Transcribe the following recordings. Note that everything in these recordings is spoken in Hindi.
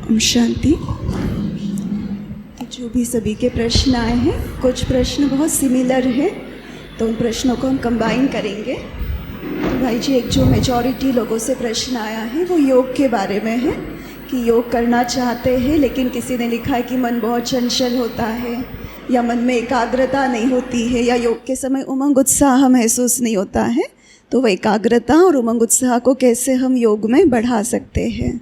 ओम शांति। जो भी सभी के प्रश्न आए हैं, कुछ प्रश्न बहुत सिमिलर हैं, तो उन प्रश्नों को हम कंबाइन करेंगे। तो भाई जी, एक जो मेजॉरिटी लोगों से प्रश्न आया है वो योग के बारे में है कि योग करना चाहते हैं, लेकिन किसी ने लिखा है कि मन बहुत चंचल होता है, या मन में एकाग्रता नहीं होती है, या योग के समय उमंग उत्साह महसूस नहीं होता है। तो वह एकाग्रता और उमंग उत्साह को कैसे हम योग में बढ़ा सकते हैं?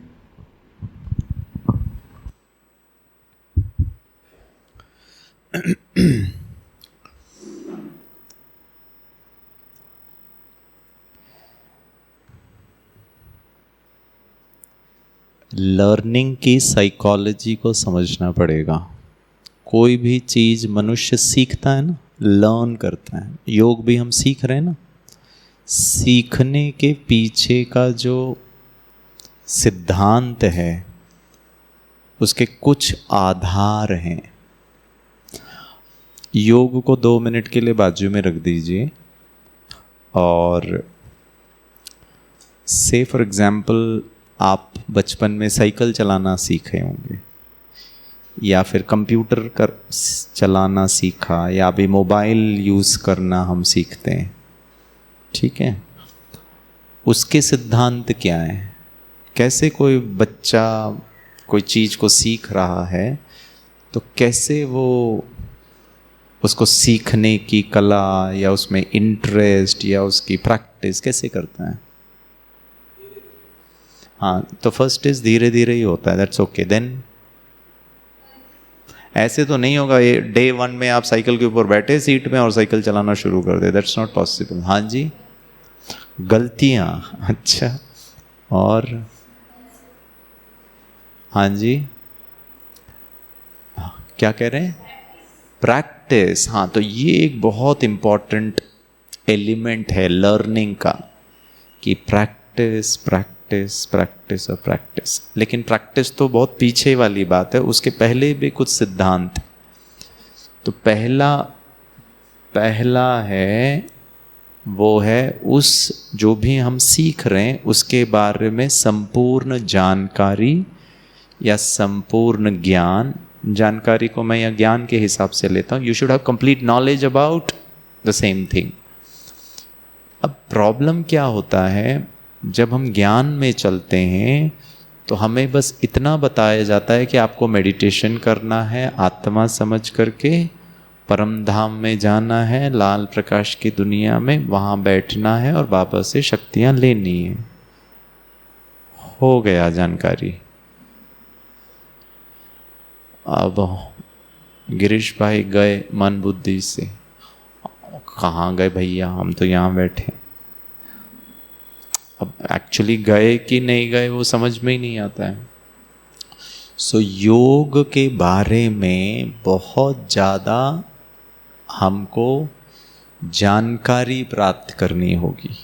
लर्निंग की साइकोलॉजी को समझना पड़ेगा। कोई भी चीज़ मनुष्य सीखता है ना, लर्न करता है। योग भी हम सीख रहे हैं ना। सीखने के पीछे का जो सिद्धांत है उसके कुछ आधार हैं। योग को 2 मिनट के लिए बाजू में रख दीजिए और से फॉर एग्जाम्पल आप बचपन में साइकिल चलाना सीखे होंगे, या फिर कंप्यूटर चलाना सीखा, या अभी मोबाइल यूज़ करना हम सीखते हैं, ठीक है। उसके सिद्धांत क्या है? कैसे कोई बच्चा कोई चीज़ को सीख रहा है तो कैसे वो उसको सीखने की कला या उसमें इंटरेस्ट या उसकी प्रैक्टिस कैसे करता है? हाँ, तो फर्स्ट इज धीरे धीरे ही होता है, दैट्स ओके। देन ऐसे तो नहीं होगा ये डे 1 में आप साइकिल के ऊपर बैठे सीट में और साइकिल चलाना शुरू कर दे, दैट्स नॉट पॉसिबल। हाँ जी, गलतियाँ, अच्छा, और हाँ जी, क्या कह रहे हैं? प्रैक्टिस। हाँ, तो ये एक बहुत इम्पॉर्टेंट एलिमेंट है लर्निंग का कि प्रैक्टिस प्रैक्टिस प्रैक्टिस और प्रैक्टिस। लेकिन प्रैक्टिस तो बहुत पीछे वाली बात है, उसके पहले भी कुछ सिद्धांत। तो पहला है वो है उस जो भी हम सीख रहे हैं उसके बारे में संपूर्ण जानकारी या संपूर्ण ज्ञान। जानकारी को मैं या ज्ञान के हिसाब से लेता हूँ। You should have complete knowledge about the same thing. अब प्रॉब्लम क्या होता है, जब हम ज्ञान में चलते हैं तो हमें बस इतना बताया जाता है कि आपको मेडिटेशन करना है, आत्मा समझ करके परम धाम में जाना है, लाल प्रकाश की दुनिया में वहाँ बैठना है और बाबा से शक्तियाँ लेनी है। हो गया जानकारी। अब गिरीश भाई गए मन बुद्धि से, कहाँ गए भैया, हम तो यहाँ बैठे। अब एक्चुअली गए कि नहीं गए वो समझ में ही नहीं आता है। सो योग के बारे में बहुत ज़्यादा हमको जानकारी प्राप्त करनी होगी।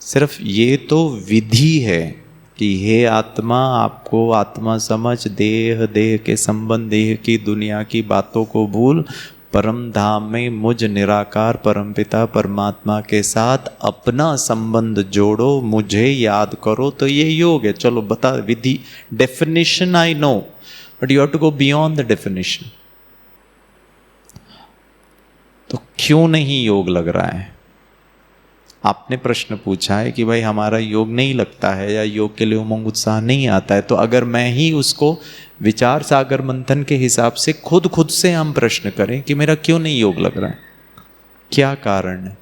सिर्फ ये तो विधि है कि हे आत्मा, आपको आत्मा समझ, देह देह के संबंध, देह की दुनिया की बातों को भूल, परम धाम में मुझ निराकार परमपिता परमात्मा के साथ अपना संबंध जोड़ो, मुझे याद करो। तो ये योग है। चलो बता, विधि, definition I know, but you have to go beyond the definition. तो क्यों नहीं योग लग रहा है? आपने प्रश्न पूछा है कि भाई हमारा योग नहीं लगता है या योग के लिए उमंग उत्साह नहीं आता है। तो अगर मैं ही उसको विचार सागर मंथन के हिसाब से खुद से हम प्रश्न करें कि मेरा क्यों नहीं योग लग रहा है, क्या कारण है?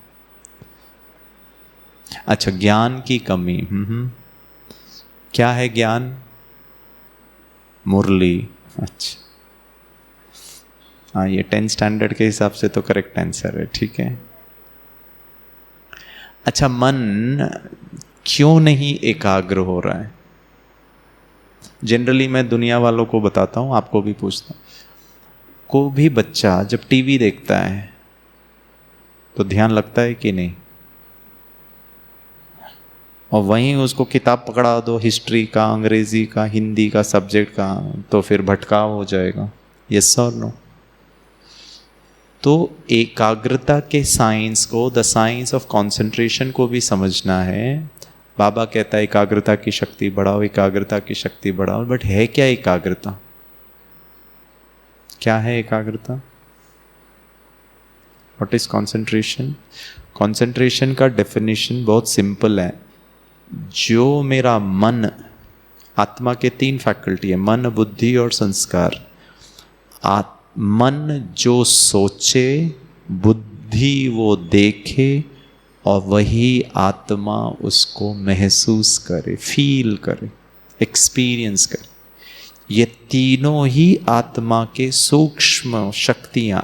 अच्छा, ज्ञान की कमी। क्या है ज्ञान? मुरली। अच्छा, हाँ, ये 10th स्टैंडर्ड के हिसाब से तो करेक्ट आंसर है, ठीक है। अच्छा, मन क्यों नहीं एकाग्र हो रहा है? जनरली मैं दुनिया वालों को बताता हूँ, आपको भी पूछता हूँ। कोई भी बच्चा जब टीवी देखता है तो ध्यान लगता है कि नहीं? और वहीं उसको किताब पकड़ा दो हिस्ट्री का, अंग्रेजी का, हिंदी का, सब्जेक्ट का, तो फिर भटकाव हो जाएगा। यस और नो? तो एकाग्रता के साइंस को, द साइंस ऑफ कंसंट्रेशन को भी समझना है। बाबा कहता है एकाग्रता की शक्ति बढ़ाओ, एकाग्रता की शक्ति बढ़ाओ, बट है क्या एकाग्रता? क्या है एकाग्रता? What is concentration? कॉन्सेंट्रेशन का डेफिनेशन बहुत सिंपल है। जो मेरा मन, आत्मा के 3 फैकल्टी है, मन, बुद्धि और संस्कार। मन जो सोचे, बुद्धि वो देखे, और वही आत्मा उसको महसूस करे, फील करे, एक्सपीरियंस करे। ये तीनों ही आत्मा के सूक्ष्म शक्तियाँ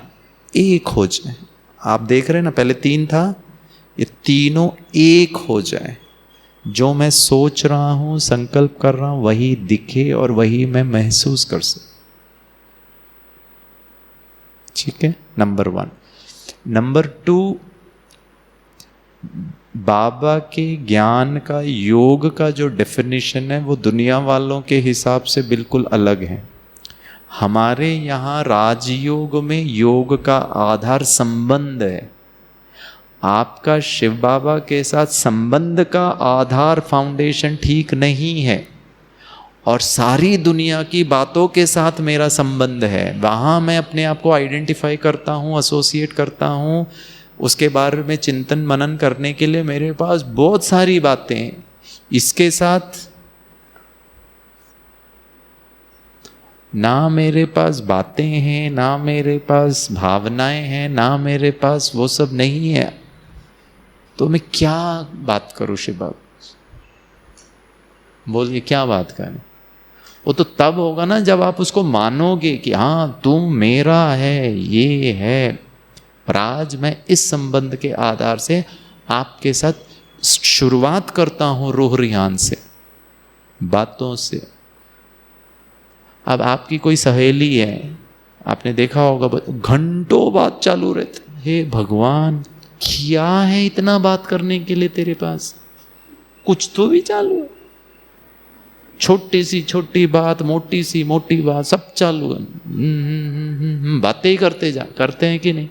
एक हो जाए। आप देख रहे हैं ना, पहले 3 था, ये तीनों एक हो जाए। जो मैं सोच रहा हूँ, संकल्प कर रहा हूँ, वही दिखे और वही मैं महसूस कर सकूँ। ठीक है, नंबर 1। नंबर 2, बाबा के ज्ञान का, योग का जो डेफिनेशन है वो दुनिया वालों के हिसाब से बिल्कुल अलग है। हमारे यहाँ राजयोग में योग का आधार संबंध है। आपका शिव बाबा के साथ संबंध का आधार, फाउंडेशन ठीक नहीं है। और सारी दुनिया की बातों के साथ मेरा संबंध है। वहाँ मैं अपने आप को आइडेंटिफाई करता हूँ, एसोसिएट करता हूँ, उसके बारे में चिंतन मनन करने के लिए मेरे पास बहुत सारी बातें हैं। इसके साथ ना मेरे पास बातें हैं, ना मेरे पास भावनाएं हैं, ना मेरे पास वो सब नहीं है, तो मैं क्या बात करूं शिव बाबा? बोलिए क्या बात करें? वो तो तब होगा ना जब आप उसको मानोगे कि हाँ तू मेरा है, ये है। और आज मैं इस संबंध के आधार से आपके साथ शुरुआत करता हूँ, रूह रियान से, बातों से। अब आपकी कोई सहेली है, आपने देखा होगा घंटों बात चालू रहती। हे भगवान, क्या है इतना बात करने के लिए तेरे पास? कुछ तो भी चालू है। छोटी सी छोटी बात, मोटी सी मोटी बात, सब चालू है। बातें ही करते हैं कि नहीं?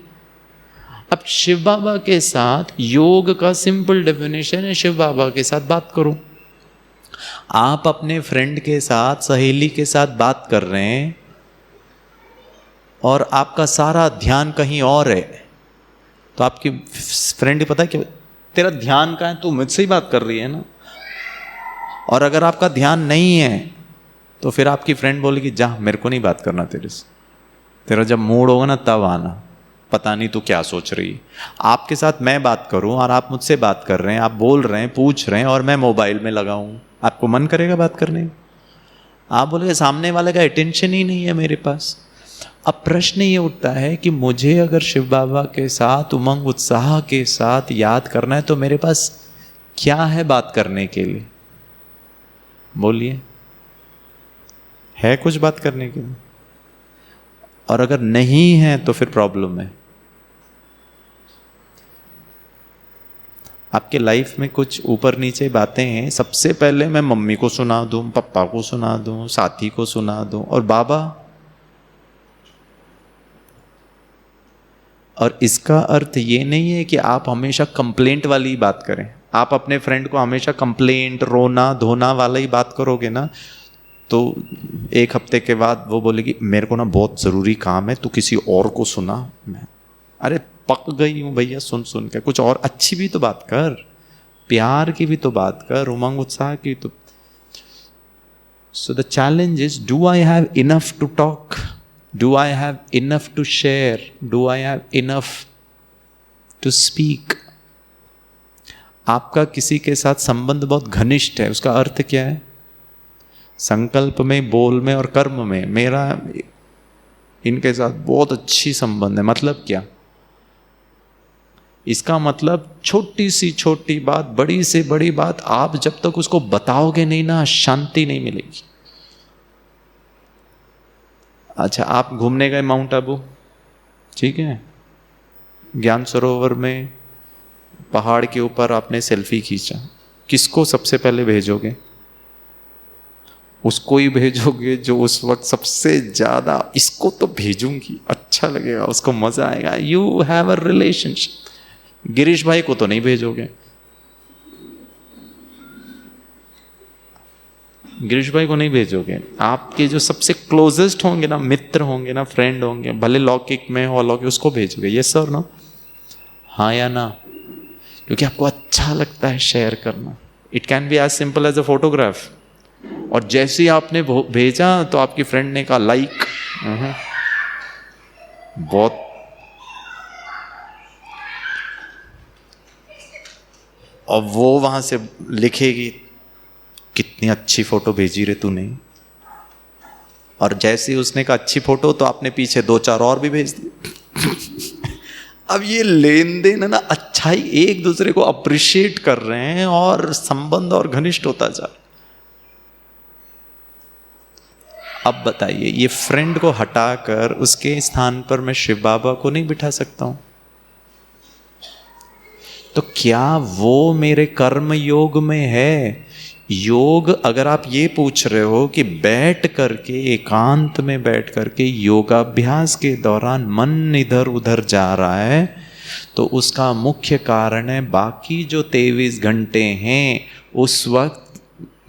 अब शिव बाबा के साथ योग का सिंपल डेफिनेशन है, शिव बाबा के साथ बात करो। आप अपने फ्रेंड के साथ, सहेली के साथ बात कर रहे हैं और आपका सारा ध्यान कहीं और है, तो आपकी फ्रेंड पता है कि तेरा ध्यान कहाँ है, तू मुझसे ही बात कर रही है ना। और अगर आपका ध्यान नहीं है तो फिर आपकी फ्रेंड बोलेगी जा, मेरे को नहीं बात करना तेरे से, तेरा जब मूड होगा ना तब आना, पता नहीं तू क्या सोच रही है। आपके साथ मैं बात करूं और आप मुझसे बात कर रहे हैं, आप बोल रहे हैं, पूछ रहे हैं, और मैं मोबाइल में लगा हूं, आपको मन करेगा बात करने का? आप बोलेंगे सामने वाले का अटेंशन ही नहीं है मेरे पास। अब प्रश्न ये उठता है कि मुझे अगर शिव बाबा के साथ उमंग उत्साह के साथ याद करना है तो मेरे पास क्या है बात करने के लिए? बोलिए, है कुछ बात करने के लिए? और अगर नहीं है तो फिर प्रॉब्लम है। आपके लाइफ में कुछ ऊपर नीचे बातें हैं, सबसे पहले मैं मम्मी को सुना दूं, पापा को सुना दूं, साथी को सुना दूं, और बाबा। और इसका अर्थ ये नहीं है कि आप हमेशा कंप्लेंट वाली ही बात करें। आप अपने फ्रेंड को हमेशा कंप्लेंट, रोना धोना वाला ही बात करोगे ना, तो एक हफ्ते के बाद वो बोलेगी मेरे को ना बहुत ज़रूरी काम है, तू किसी और को सुना। मैं अरे पक गई हूँ भैया सुन सुन के, कुछ और अच्छी भी तो बात कर, प्यार की भी तो बात कर, उमंग उत्साह की तो। So the challenge is, do I have enough to talk? Do I have enough to share? Do I have enough to speak? आपका किसी के साथ संबंध बहुत घनिष्ठ है, उसका अर्थ क्या है? संकल्प में, बोल में और कर्म में मेरा इनके साथ बहुत अच्छी संबंध है। मतलब क्या? इसका मतलब छोटी सी छोटी बात, बड़ी से बड़ी बात, आप जब तक उसको बताओगे नहीं ना, शांति नहीं मिलेगी। अच्छा, आप घूमने गए माउंट आबू, ठीक है, ज्ञान सरोवर में पहाड़ के ऊपर आपने सेल्फी खींचा, किसको सबसे पहले भेजोगे? उसको ही भेजोगे जो उस वक्त सबसे ज्यादा इसको तो भेजूंगी, अच्छा लगेगा, उसको मजा आएगा। You have a relationship. Girish भाई को तो नहीं भेजोगे। गिरीश भाई को नहीं भेजोगे, आपके जो सबसे क्लोजेस्ट होंगे ना, मित्र होंगे ना, फ्रेंड होंगे, भले लौकिक में हो अलौकिक, उसको भेजोगे। ये सर नो, हाँ या ना? क्योंकि आपको अच्छा लगता है शेयर करना। It can be as simple as a photograph. और जैसे ही आपने भेजा तो आपकी फ्रेंड ने कहा लाइक, बहुत। और वो वहां से लिखेगी कितनी अच्छी फोटो भेजी रे तूने। और जैसे ही उसने कहा अच्छी फोटो, तो आपने पीछे 2-4 और भी भेज दी। अब ये लेन देन है ना, अच्छाई, एक दूसरे को अप्रिशिएट कर रहे हैं और संबंध और घनिष्ठ होता जा रहा। अब बताइए, ये फ्रेंड को हटाकर उसके स्थान पर मैं शिव बाबा को नहीं बिठा सकता हूं? तो क्या वो मेरे कर्म योग में है? योग, अगर आप ये पूछ रहे हो कि बैठ करके, एकांत में बैठ करके योगाभ्यास के दौरान मन इधर उधर जा रहा है, तो उसका मुख्य कारण है बाकी जो 23 घंटे हैं उस वक्त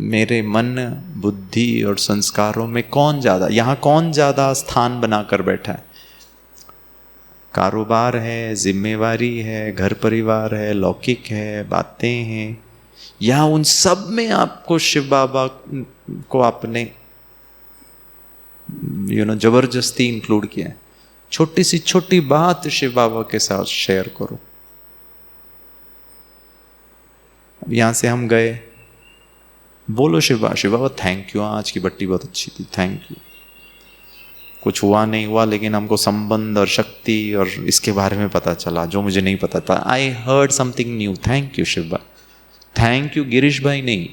मेरे मन, बुद्धि और संस्कारों में कौन ज़्यादा, यहाँ कौन ज़्यादा स्थान बनाकर बैठा है? कारोबार है, जिम्मेवारी है, घर परिवार है, लौकिक है, बातें हैं, या उन सब में आपको शिव बाबा को आपने जबरदस्ती इंक्लूड किया है? छोटी सी छोटी बात शिव बाबा के साथ शेयर करो। अब यहां से हम गए, बोलो शिव बाबा थैंक यू, आज की बट्टी बहुत अच्छी थी, थैंक यू। कुछ हुआ नहीं हुआ, लेकिन हमको संबंध और शक्ति और इसके बारे में पता चला जो मुझे नहीं पता था। I heard something new, thank you Shiv Baba. Thank you Girish भाई नहीं,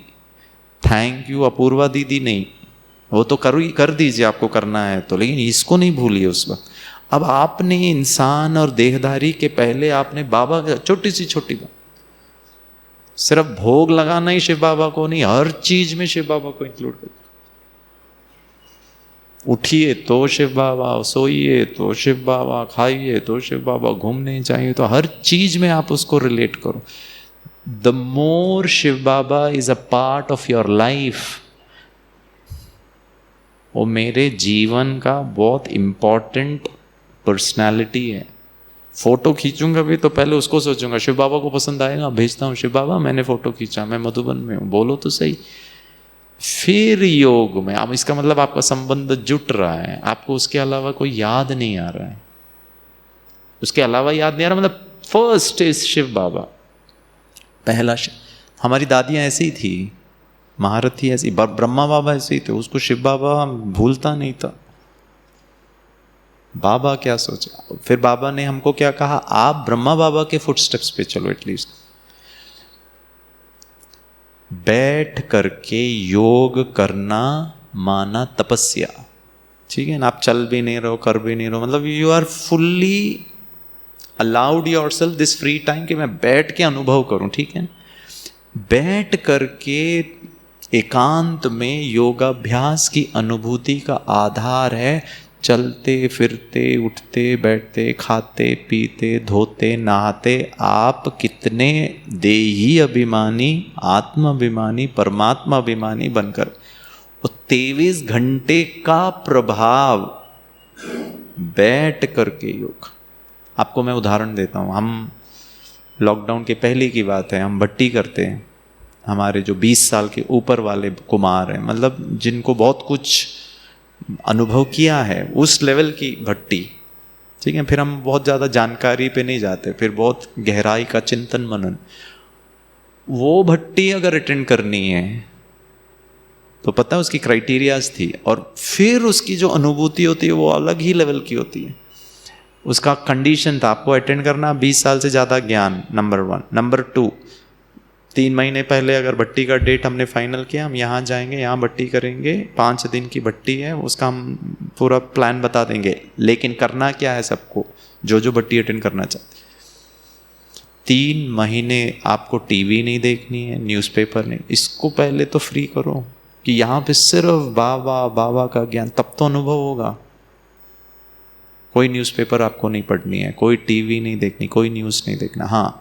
थैंक यू अपूर्वा दीदी नहीं, वो तो कर दीजिए आपको करना है तो, लेकिन इसको नहीं भूलिए उस वक्त। अब आपने इंसान और देहधारी के पहले आपने बाबा, छोटी सी छोटी बात, सिर्फ भोग लगाना ही शिव बाबा को नहीं, हर चीज में शिव बाबा को इंक्लूड कर। उठिए तो शिव बाबा, सोइए तो शिव बाबा, खाइए तो शिव बाबा, घूमने जाइए तो, हर चीज में आप उसको रिलेट करो। The more Shiv Baba is a part of your life, वो मेरे जीवन का बहुत इंपॉर्टेंट पर्सनालिटी है। फोटो खींचूंगा भी तो पहले उसको सोचूंगा शिव बाबा को पसंद आएगा, भेजता हूँ शिव बाबा मैंने फोटो खींचा, मैं मधुबन में हूँ, बोलो तो सही। फिर योग में, अब इसका मतलब आपका संबंध जुट रहा है, आपको उसके अलावा कोई याद नहीं आ रहा है, उसके अलावा याद नहीं आ रहा, मतलब फर्स्ट इज शिव बाबा, पहला शिव। हमारी दादियाँ ऐसी थी, महारथी ऐसी, ब्रह्मा बाबा ऐसे ही थे, उसको शिव बाबा भूलता नहीं था। बाबा क्या सोचा, फिर बाबा ने हमको क्या कहा, आप ब्रह्मा बाबा के फुटस्टेप्स पे चलो, एटलीस्ट बैठ करके योग करना माना तपस्या, ठीक है ना? आप चल भी नहीं रहो, कर भी नहीं रहो, मतलब you are fully allowed yourself this free time कि मैं बैठ के अनुभव करूं, ठीक है? बैठ करके एकांत में योगाभ्यास की अनुभूति का आधार है चलते फिरते, उठते बैठते, खाते पीते, धोते नहाते आप कितने देही अभिमानी, आत्माभिमानी, परमात्मा अभिमानी बनकर, वो 23 घंटे का प्रभाव बैठ करके योग। आपको मैं उदाहरण देता हूँ, हम लॉकडाउन के पहले की बात है, हम भट्टी करते हैं, हमारे जो 20 साल के ऊपर वाले कुमार हैं, मतलब जिनको बहुत कुछ अनुभव किया है, उस लेवल की भट्टी, ठीक है? फिर हम बहुत ज़्यादा जानकारी पे नहीं जाते, फिर बहुत गहराई का चिंतन मनन। वो भट्टी अगर अटेंड करनी है तो पता है उसकी क्राइटेरियाज थी, और फिर उसकी जो अनुभूति होती है वो अलग ही लेवल की होती है। उसका कंडीशन था आपको अटेंड करना 20 साल से ज़्यादा ज्ञान, नंबर 1। नंबर 2, 3 महीने पहले अगर भट्टी का डेट हमने फाइनल किया, हम यहाँ जाएंगे, यहाँ भट्टी करेंगे, 5 दिन की भट्टी है, उसका हम पूरा प्लान बता देंगे, लेकिन करना क्या है सबको, जो जो भट्टी अटेंड करना चाहते। 3 महीने आपको टीवी नहीं देखनी है, न्यूज़पेपर नहीं, इसको पहले तो फ्री करो कि यहाँ पे सिर्फ बाबा बाबा का ज्ञान, तब तो अनुभव होगा। कोई न्यूज़पेपर आपको नहीं पढ़नी है, कोई टीवी नहीं देखनी, कोई न्यूज़ नहीं देखना। हाँ,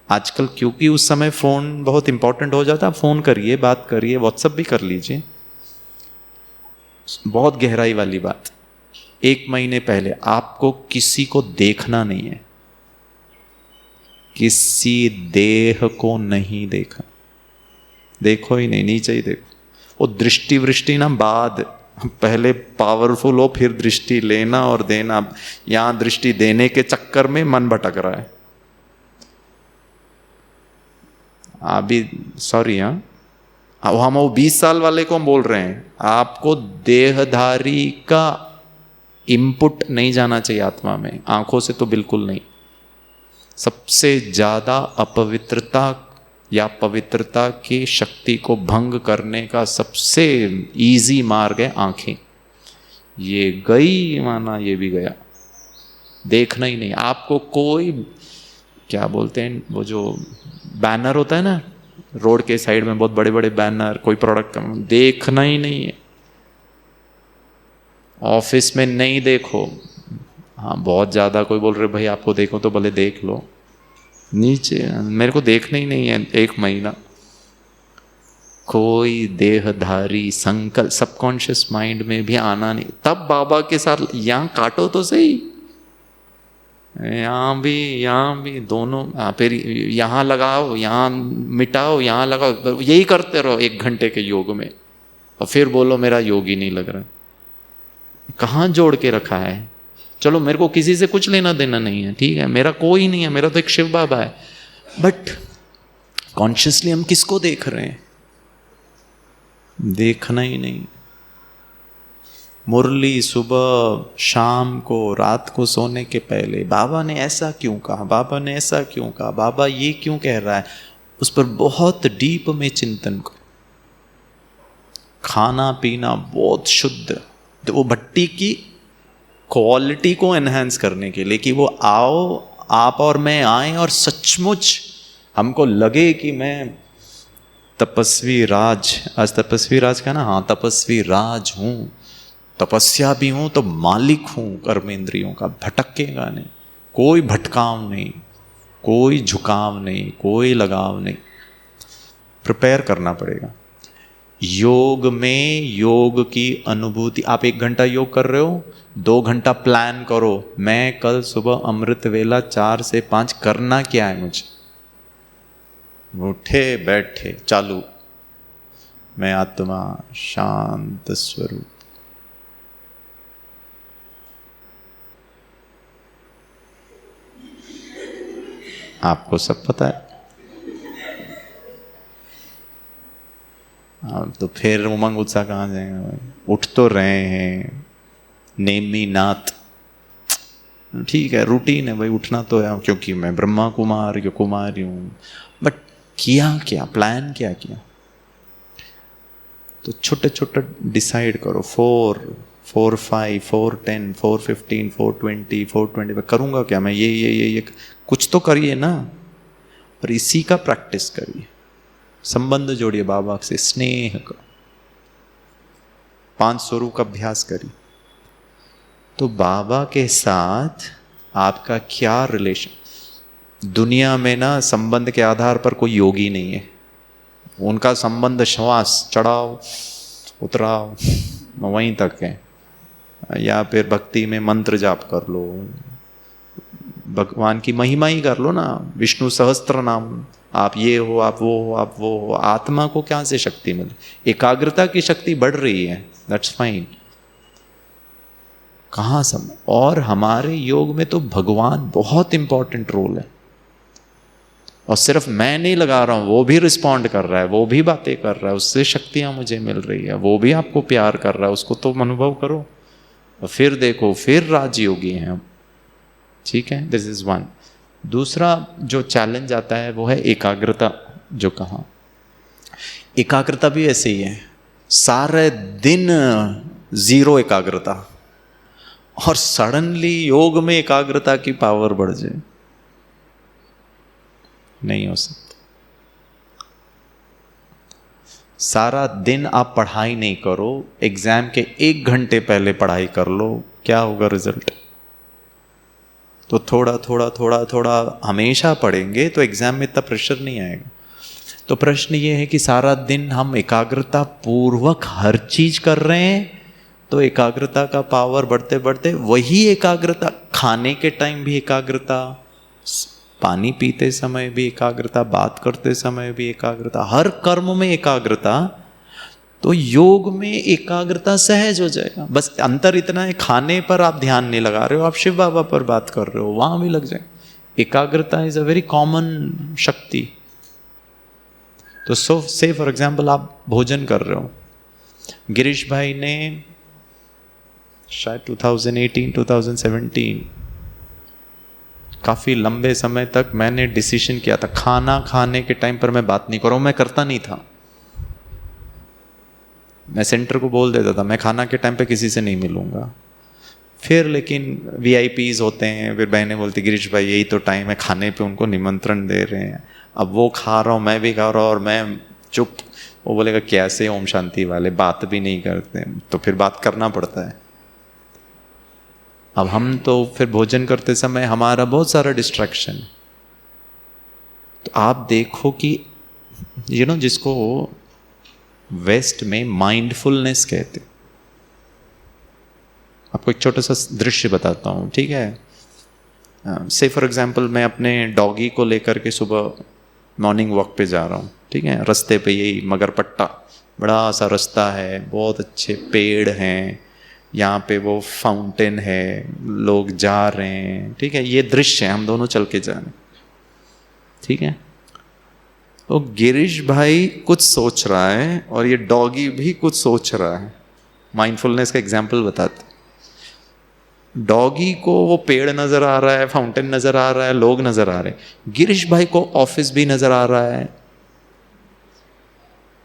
आजकल क्योंकि उस समय फ़ोन बहुत इंपॉर्टेंट हो जाता है, फ़ोन करिए, बात करिए, व्हाट्सअप भी कर लीजिए, बहुत गहराई वाली बात, 1 महीने पहले आपको किसी को देखना नहीं है, किसी देह को नहीं देखा, देखो ही नहीं, नीचे ही देखो। वो दृष्टि वृष्टि ना बाद, पहले पावरफुल हो फिर दृष्टि लेना और देना। यहां दृष्टि देने के चक्कर में मन भटक रहा है। अभी सॉरी, हम वो 20 साल वाले को हम बोल रहे हैं, आपको देहधारी का इनपुट नहीं जाना चाहिए आत्मा में, आंखों से तो बिल्कुल नहीं। सबसे ज्यादा अपवित्रता या पवित्रता की शक्ति को भंग करने का सबसे इजी मार्ग है आंखें। ये गई माना ये भी गया, देखना ही नहीं। आपको कोई क्या बोलते हैं, वो जो बैनर होता है ना रोड के साइड में, बहुत बड़े बड़े बैनर, कोई प्रोडक्ट का, देखना ही नहीं है। ऑफिस में नहीं देखो। हाँ बहुत ज़्यादा कोई बोल रहे भाई आपको देखो तो भले देख लो, नीचे मेरे को देखना ही नहीं है 1 महीना। कोई देहधारी संकल्प सबकॉन्शियस माइंड में भी आना नहीं। तब बाबा के साथ यहाँ काटो तो सही, यहाँ भी दोनों, फिर यहाँ लगाओ, यहाँ मिटाओ, यहाँ लगाओ, यही करते रहो 1 घंटे के योग में, और फिर बोलो मेरा योग ही नहीं लग रहा। कहाँ जोड़ के रखा है? चलो मेरे को किसी से कुछ लेना देना नहीं है, ठीक है, मेरा कोई नहीं है, मेरा तो एक शिव बाबा है, बट कॉन्शियसली हम किसको देख रहे हैं? देखना ही नहीं। मुरली सुबह शाम को, रात को सोने के पहले, बाबा ने ऐसा क्यों कहा, बाबा ने ऐसा क्यों कहा, बाबा ये क्यों कह रहा है, उस पर बहुत डीप में चिंतन करो। खाना पीना बहुत शुद्ध, तो वो भट्टी की क्वालिटी को एनहांस करने के लिए, कि वो आओ, आप और मैं आए और सचमुच हमको लगे कि मैं तपस्वी राज, आज तपस्वी राज का ना, हाँ तपस्वी राज हूँ, तपस्या भी हूँ तो मालिक हूँ कर्मेंद्रियों का, भटकेगा नहीं, कोई भटकाव नहीं, कोई झुकाव नहीं, कोई लगाव नहीं। प्रिपेयर करना पड़ेगा। योग में योग की अनुभूति, आप 1 घंटा योग कर रहे हो, 2 घंटा प्लान करो, मैं कल सुबह अमृत वेला 4 से 5 करना क्या है मुझे। उठे बैठे चालू, मैं आत्मा शांत स्वरूप। आपको सब पता है। तो फिर उमंग उत्साह कहाँ जाएगा? उठ तो रहे हैं, नेमी नाथ, ठीक है, रूटीन है भाई, उठना तो है क्योंकि मैं ब्रह्मा कुमार या कुमारी हूँ, बट किया क्या, प्लान क्या किया? तो छोटे छोटे डिसाइड करो, 4, 5, 4, 10, 4, 15, 4, 20, 4, 25 करूँगा क्या मैं, ये कुछ तो करिए ना, और इसी का प्रैक्टिस करिए। संबंध जोड़िए बाबा से, स्नेह का 5 स्वरूप का अभ्यास करिए। तो बाबा के साथ आपका क्या रिलेशन? दुनिया में ना संबंध के आधार पर कोई योगी नहीं है। उनका संबंध श्वास चढ़ाओ उतराओ वहीं तक है, या फिर भक्ति में मंत्र जाप कर लो, भगवान की महिमा ही कर लो ना, विष्णु सहस्त्र नाम, आप ये हो, आप वो हो, आप वो हो। आत्मा को क्या से शक्ति मिले? एकाग्रता की शक्ति बढ़ रही है, दैट्स फाइन। कहाँ सम, और हमारे योग में तो भगवान बहुत इंपॉर्टेंट रोल है, और सिर्फ मैं नहीं लगा रहा हूँ, वो भी रिस्पॉन्ड कर रहा है, वो भी बातें कर रहा है, उससे शक्तियाँ मुझे मिल रही है, वो भी आपको प्यार कर रहा है, उसको तो अनुभव करो, और फिर देखो, फिर राजयोगी हैं हम, ठीक है। This is one. दूसरा जो चैलेंज आता है वो है एकाग्रता। जो कहा एकाग्रता भी ऐसे ही है, सारे दिन 0 एकाग्रता, और सडनली योग में एकाग्रता की पावर बढ़ जाए, नहीं हो सकता। सारा दिन आप पढ़ाई नहीं करो, एग्जाम के 1 घंटे पहले पढ़ाई कर लो, क्या होगा रिजल्ट? तो थोड़ा थोड़ा थोड़ा थोड़ा हमेशा पढ़ेंगे तो एग्जाम में इतना प्रेशर नहीं आएगा। तो प्रश्न ये है कि सारा दिन हम एकाग्रता पूर्वक हर चीज कर रहे हैं, तो एकाग्रता का पावर बढ़ते बढ़ते वही एकाग्रता, खाने के टाइम भी एकाग्रता, पानी पीते समय भी एकाग्रता, बात करते समय भी एकाग्रता, हर कर्म में एकाग्रता, तो योग में एकाग्रता सहज हो जाएगा। बस अंतर इतना है, खाने पर आप ध्यान नहीं लगा रहे हो, आप शिव बाबा पर बात कर रहे हो, वहां भी लग जाए। एकाग्रता इज अ वेरी कॉमन शक्ति। तो से फॉर एग्जाम्पल आप भोजन कर रहे हो, गिरीश भाई ने शायद 2018-2017 काफी लंबे समय तक मैंने डिसीजन किया था खाना खाने के टाइम पर मैं बात नहीं कर रहा हूं। मैं करता नहीं था, मैं सेंटर को बोल देता था मैं खाना के टाइम पे किसी से नहीं मिलूंगा। फिर लेकिन VIPs होते हैं, फिर बहनें बोलती गिरीश भाई यही तो टाइम है, खाने पे उनको निमंत्रण दे रहे हैं, अब वो खा रहा हूँ मैं भी खा रहा हूँ और मैं चुप। वो बोलेगा कैसे ओम शांति वाले बात भी नहीं करते, तो फिर बात करना पड़ता है। अब हम तो फिर भोजन करते समय हमारा बहुत सारा डिस्ट्रैक्शन। तो आप देखो कि जिसको वेस्ट में माइंडफुलनेस कहते। आपको एक छोटा सा दृश्य बताता हूँ, ठीक है। से फॉर एग्जांपल मैं अपने डॉगी को लेकर के सुबह मॉर्निंग वॉक पे जा रहा हूँ, ठीक है। रास्ते पे यही मगरपट्टा बड़ा सा रास्ता है, बहुत अच्छे पेड़ हैं, यहाँ पे वो फाउंटेन है, लोग जा रहे हैं, ठीक है। ये दृश्य है, हम दोनों चल के जा रहे हैं, ठीक है। तो गिरीश भाई कुछ सोच रहा है और ये डॉगी भी कुछ सोच रहा है। माइंडफुलनेस का एग्जाम्पल बताते। डॉगी को वो पेड़ नजर आ रहा है, फाउंटेन नजर आ रहा है, लोग नजर आ रहे हैं। गिरीश भाई को ऑफिस भी नजर आ रहा है,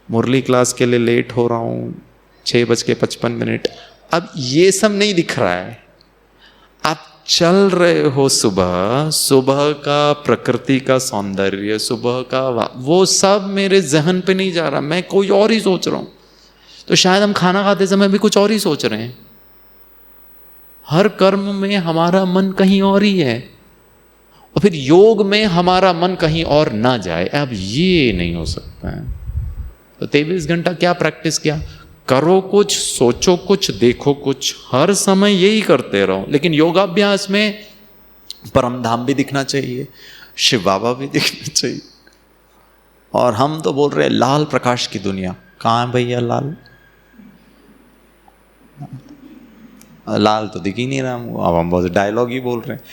मुरली क्लास के लिए लेट हो रहा हूँ 6:55। अब ये सब नहीं दिख रहा है। आप चल रहे हो, सुबह का प्रकृति का सौंदर्य, सुबह का वो सब मेरे जहन पे नहीं जा रहा, मैं कोई और ही सोच रहा हूं। तो शायद हम खाना खाते समय भी कुछ और ही सोच रहे हैं। हर कर्म में हमारा मन कहीं और ही है, और फिर योग में हमारा मन कहीं और ना जाए। अब ये नहीं हो सकता है। तो 23 घंटा क्या प्रैक्टिस किया, करो कुछ, सोचो कुछ, देखो कुछ, हर समय यही करते रहो। लेकिन योगाभ्यास में परम धाम भी दिखना चाहिए, शिव बाबा भी दिखना चाहिए। और हम तो बोल रहे हैं लाल प्रकाश की दुनिया। कहाँ है भैया लाल? लाल तो दिख ही नहीं रहा। अब हम बहुत डायलॉग ही बोल रहे हैं।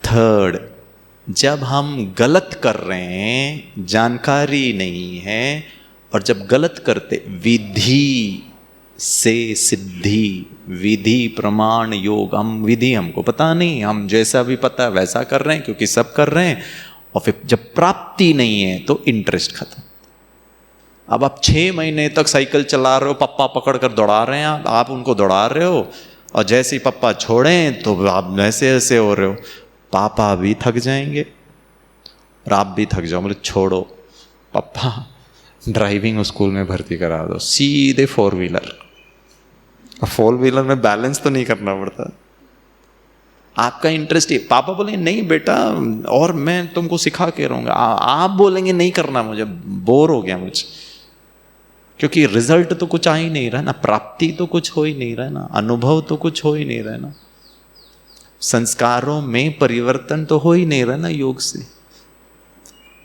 थर्ड, जब हम गलत कर रहे हैं, जानकारी नहीं है, और जब गलत करते, विधि से सिद्धि, विधि प्रमाण योग, हम विधि हमको पता नहीं, हम जैसा भी पता है वैसा कर रहे हैं क्योंकि सब कर रहे हैं, और फिर जब प्राप्ति नहीं है तो इंटरेस्ट खत्म। अब आप 6 महीने तक साइकिल चला रहे हो, पप्पा पकड़ कर दौड़ा रहे हैं, आप उनको दौड़ा रहे हो, और जैसे ही पप्पा छोड़ें तो आप ऐसे ऐसे हो रहे हो। पापा भी थक जाएंगे और आप भी थक जाओ, बोले छोड़ो पप्पा ड्राइविंग स्कूल में भर्ती करा दो, सीधे 4 व्हीलर। 4 व्हीलर में बैलेंस तो नहीं करना पड़ता, आपका इंटरेस्ट ही। पापा बोलेंगे नहीं बेटा, और मैं तुमको सिखा के रहूँगा। आप बोलेंगे नहीं करना, मुझे बोर हो गया मुझे, क्योंकि रिजल्ट तो कुछ आ ही नहीं रहा ना, प्राप्ति तो कुछ हो ही नहीं रहा ना, अनुभव तो कुछ हो ही नहीं रहा ना, संस्कारों में परिवर्तन तो हो ही नहीं रहा ना योग से।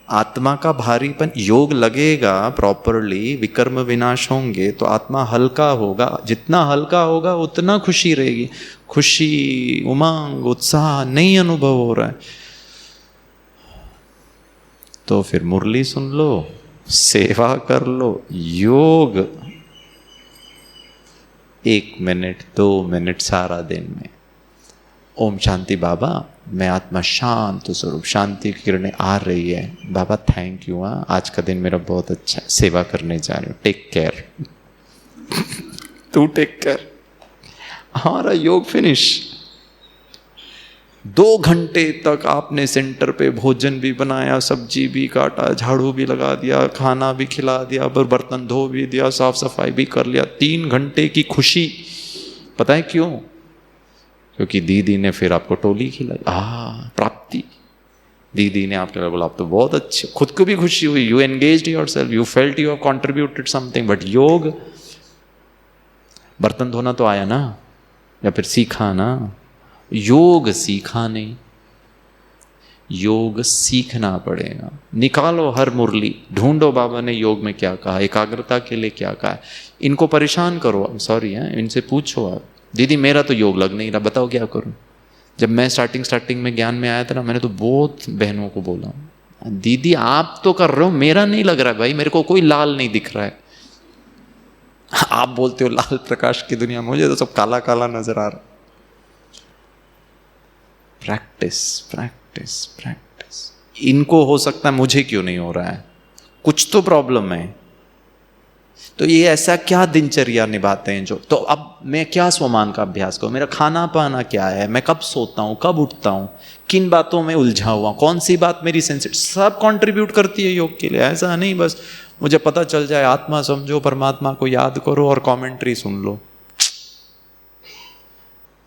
आत्मा का भारीपन, योग लगेगा प्रॉपरली, विकर्म विनाश होंगे तो आत्मा हल्का होगा। जितना हल्का होगा उतना खुशी रहेगी। खुशी, उमंग, उत्साह नहीं अनुभव हो रहा है तो फिर मुरली सुन लो, सेवा कर लो। योग 1 मिनट 2 मिनट सारा दिन में, ओम शांति बाबा, मैं आत्मा शांत स्वरूप, शांति की किरणें आ रही है बाबा, थैंक यू। आज का दिन मेरा बहुत अच्छा है, सेवा करने जा रही हूँ, टेक केयर तू टेक केयर। हमारा योग फिनिश। 2 घंटे तक आपने सेंटर पे भोजन भी बनाया, सब्जी भी काटा, झाड़ू भी लगा दिया, खाना भी खिला दिया, बर्तन धो भी दिया, साफ सफाई भी कर लिया। 3 घंटे की खुशी। पता है क्यों? क्योंकि दीदी ने फिर आपको टोली खिलाई। प्राप्ति। दीदी ने आपको बोला आप तो बहुत अच्छे, खुद को भी खुशी हुई, you engaged yourself, you felt you have contributed something. But योग बर्तन धोना तो आया ना, या फिर सीखा ना। योग सीखा नहीं, योग सीखना पड़ेगा। निकालो हर मुरली, ढूंढो बाबा ने योग में क्या कहा, एकाग्रता के लिए क्या कहा है। इनको परेशान करो, सॉरी है, इनसे पूछो आप, दीदी मेरा तो योग लग नहीं रहा, बताओ क्या करूं। जब मैं स्टार्टिंग में ज्ञान में आया था ना, मैंने तो बहुत बहनों को बोला, दीदी आप तो कर रहे हो, मेरा नहीं लग रहा है भाई, मेरे को कोई लाल नहीं दिख रहा है। आप बोलते हो लाल प्रकाश की दुनिया, मुझे तो सब काला काला नजर आ रहा। Practice practice practice. इनको हो सकता है, मुझे क्यों नहीं हो रहा है, कुछ तो प्रॉब्लम है। तो ये ऐसा क्या दिनचर्या निभाते हैं जो, तो अब मैं क्या स्वमान का अभ्यास करूं, मेरा खाना पाना क्या है, मैं कब सोता हूं, कब उठता हूं, किन बातों में उलझा हुआ, कौन सी बात मेरी सेंसिटिव, सब कंट्रीब्यूट करती है योग के लिए। ऐसा नहीं बस मुझे पता चल जाए आत्मा समझो, परमात्मा को याद करो और commentary soon low.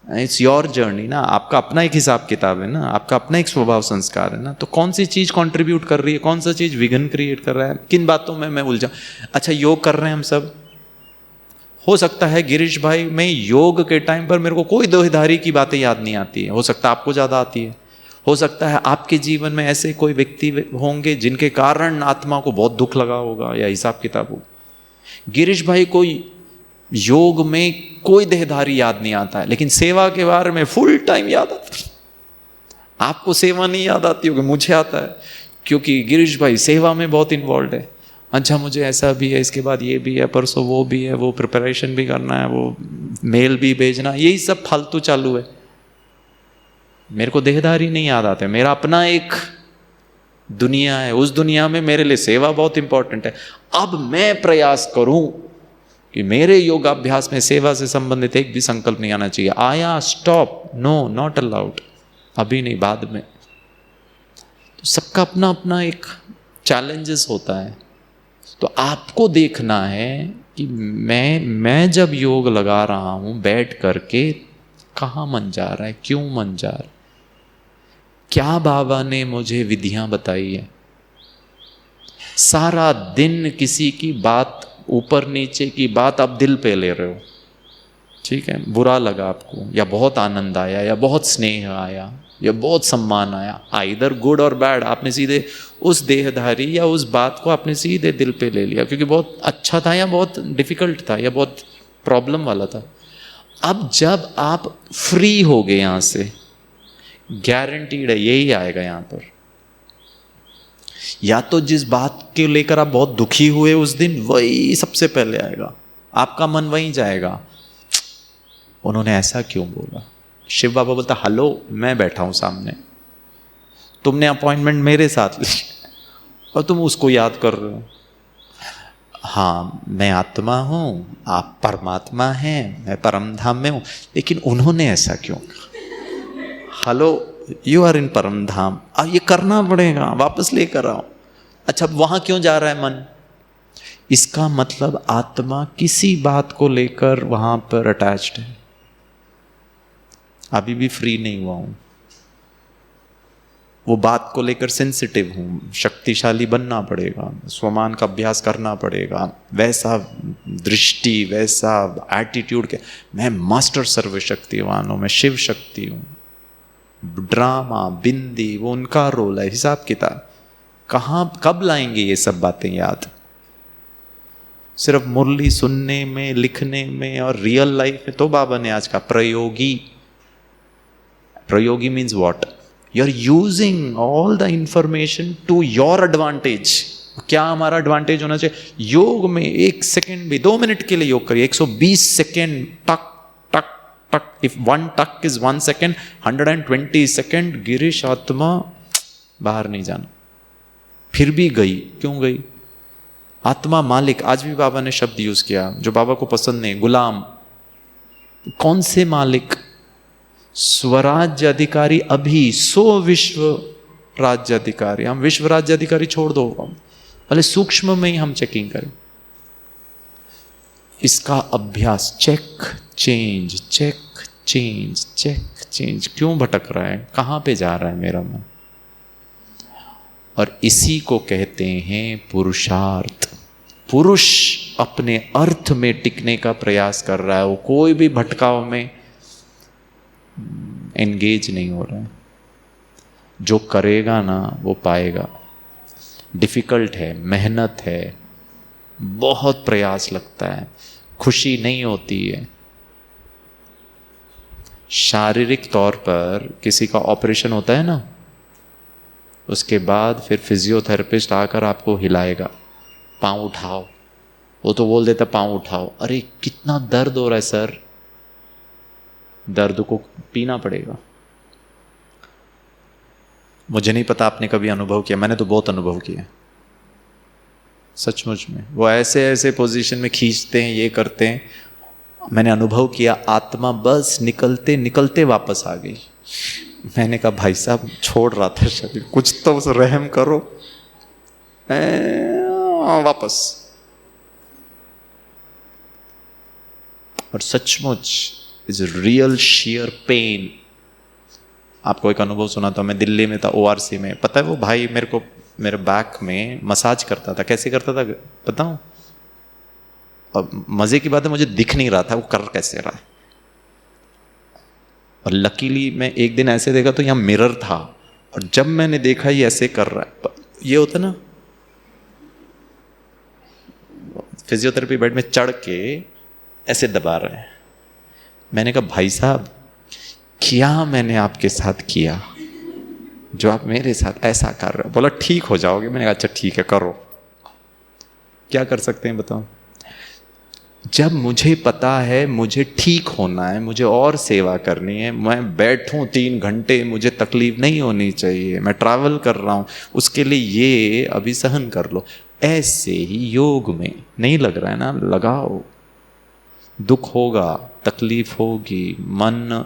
It's your journey ना, आपका अपना एक हिसाब किताब है ना, आपका अपना एक स्वभाव संस्कार है ना। तो कौन सी चीज कंट्रीब्यूट कर रही है, कौन सा चीज विघ्न क्रिएट कर रहा है, किन बातों में मैं उलझा। अच्छा योग कर रहे हैं हम सब, हो सकता है गिरीश भाई मैं योग के टाइम पर मेरे को कोई दोहिधारी की बातें याद नहीं आती है, हो सकता है आपको ज्यादा आती है। हो सकता है आपके जीवन में ऐसे कोई व्यक्ति होंगे जिनके कारण आत्मा को बहुत दुख लगा होगा या हिसाब किताब हो। गिरीश भाई को योग में कोई देहधारी याद नहीं आता है, लेकिन सेवा के बारे में फुल टाइम याद आता है। आपको सेवा नहीं याद आती होगी, मुझे आता है, क्योंकि गिरीश भाई सेवा में बहुत इन्वॉल्व है। अच्छा मुझे ऐसा भी है, इसके बाद ये भी है, परसों वो भी है, वो प्रिपरेशन भी करना है, वो मेल भी भेजना, यही सब फालतू चालू है। मेरे को देहधारी नहीं याद आते, मेरा अपना एक दुनिया है, उस दुनिया में मेरे लिए सेवा बहुत इंपॉर्टेंट है। अब मैं प्रयास करूं कि मेरे योगाभ्यास में सेवा से संबंधित एक भी संकल्प नहीं आना चाहिए। आया स्टॉप, नो नॉट अलाउड, अभी नहीं, बाद में। तो सबका अपना अपना एक चैलेंजेस होता है। तो आपको देखना है कि मैं जब योग लगा रहा हूं बैठ करके, कहाँ मन जा रहा है, क्यों मन जा रहा है, क्या बाबा ने मुझे विधियां बताई है। सारा दिन किसी की बात, ऊपर नीचे की बात आप दिल पे ले रहे हो, ठीक है, बुरा लगा आपको, या बहुत आनंद आया, या बहुत स्नेह आया, या बहुत सम्मान आया, आइदर गुड और बैड, आपने सीधे उस देहधारी या उस बात को आपने सीधे दिल पे ले लिया, क्योंकि बहुत अच्छा था या बहुत डिफिकल्ट था या बहुत प्रॉब्लम वाला था। अब जब आप फ्री हो गए यहां से, गारंटीड है यही आएगा यहां पर। या तो जिस बात के लेकर आप बहुत दुखी हुए उस दिन, वही सबसे पहले आएगा, आपका मन वहीं जाएगा, उन्होंने ऐसा क्यों बोला। शिव बाबा बोलता हेलो मैं बैठा हूं सामने, तुमने अपॉइंटमेंट मेरे साथ ली और तुम उसको याद कर रहे हो। हाँ मैं आत्मा हूं, आप परमात्मा हैं, मैं परम धाम में हूं, लेकिन उन्होंने ऐसा क्यों। हेलो यू आर इन परम धाम, अब ये करना पड़ेगा, वापस लेकर आओ। अच्छा वहां क्यों जा रहा है मन, इसका मतलब आत्मा किसी बात को लेकर वहां पर अटैच्ड है, अभी भी फ्री नहीं हुआ हूं, वो बात को लेकर सेंसिटिव हूं, शक्तिशाली बनना पड़ेगा, स्वमान का अभ्यास करना पड़ेगा, वैसा दृष्टि वैसा एटीट्यूड के, मैं मास्टर सर्वशक्तिवान हूं, मैं शिव शक्ति हूं। ड्रामा बिंदी वो उनका रोल है, हिसाब किताब कहाँ कब लाएंगे ये सब बातें याद। सिर्फ मुरली सुनने में, लिखने में और रियल लाइफ में तो बाबा ने आज का प्रयोगी, प्रयोगी means what, you are using all the information to your advantage. क्या हमारा एडवांटेज होना चाहिए, योग में 1 सेकेंड भी, 2 मिनट के लिए योग करिए, 120 सेकेंड टक टक टक, इफ 1 टक इज 1 सेकेंड, 120 सेकेंड गिरीश आत्मा बाहर नहीं जाना। फिर भी गई, क्यों गई, आत्मा मालिक, आज भी बाबा ने शब्द यूज किया जो बाबा को पसंद नहीं, गुलाम। कौन से मालिक, स्वराज्य अधिकारी अभी, सो विश्व राज्य अधिकारी। हम विश्व राज्य अधिकारी छोड़ दो, भले सूक्ष्म में ही हम चेकिंग करें। इसका अभ्यास, check change, check change, check change, क्यों भटक रहा है, कहां पे जा रहा है मेरा मन। और इसी को कहते हैं पुरुषार्थ। पुरुष अपने अर्थ में टिकने का प्रयास कर रहा है, वो कोई भी भटकाव में एंगेज नहीं हो रहा है। जो करेगा ना वो पाएगा। डिफ़िकल्ट है, मेहनत है, बहुत प्रयास लगता है, खुशी नहीं होती है। शारीरिक तौर पर किसी का ऑपरेशन होता है ना, उसके बाद फिर फिजियोथेरेपिस्ट आकर आपको हिलाएगा, पाँव उठाओ, वो तो बोल देता पाँव उठाओ, अरे कितना दर्द हो रहा है सर, दर्द को पीना पड़ेगा। मुझे नहीं पता आपने कभी अनुभव किया, मैंने तो बहुत अनुभव किया सचमुच में। वो ऐसे ऐसे पोजीशन में खींचते हैं, ये करते हैं, मैंने अनुभव किया, आत्मा बस निकलते निकलते वापस आ गई। मैंने कहा भाई साहब छोड़ रहा था शरीर, कुछ तो उस रहम करो, वापस। और सचमुच इज रियल शेयर पेन। आपको एक अनुभव सुनाता हूँ, मैं दिल्ली में था, ORC में, पता है वो भाई मेरे को मेरे बैक में मसाज करता था। कैसे करता था बताऊं? और मजे की बात है मुझे दिख नहीं रहा था वो कर कैसे रहा है। और लकीली मैं एक दिन ऐसे देखा तो यहाँ मिरर था, और जब मैंने देखा ये ऐसे कर रहा है, ये होता ना फिजियोथेरेपी बेड में चढ़ के ऐसे दबा रहे हैं। मैंने कहा भाई साहब क्या मैंने आपके साथ किया जो आप मेरे साथ ऐसा कर रहे हो? बोला ठीक हो जाओगे। मैंने कहा अच्छा ठीक है करो। क्या कर सकते हैं बताओ? जब मुझे पता है मुझे ठीक होना है, मुझे और सेवा करनी है, मैं बैठूं 3 घंटे, मुझे तकलीफ नहीं होनी चाहिए, मैं ट्रैवल कर रहा हूं, उसके लिए ये अभी सहन कर लो। ऐसे ही योग में नहीं लग रहा है ना, लगाओ। दुख होगा, तकलीफ होगी, मन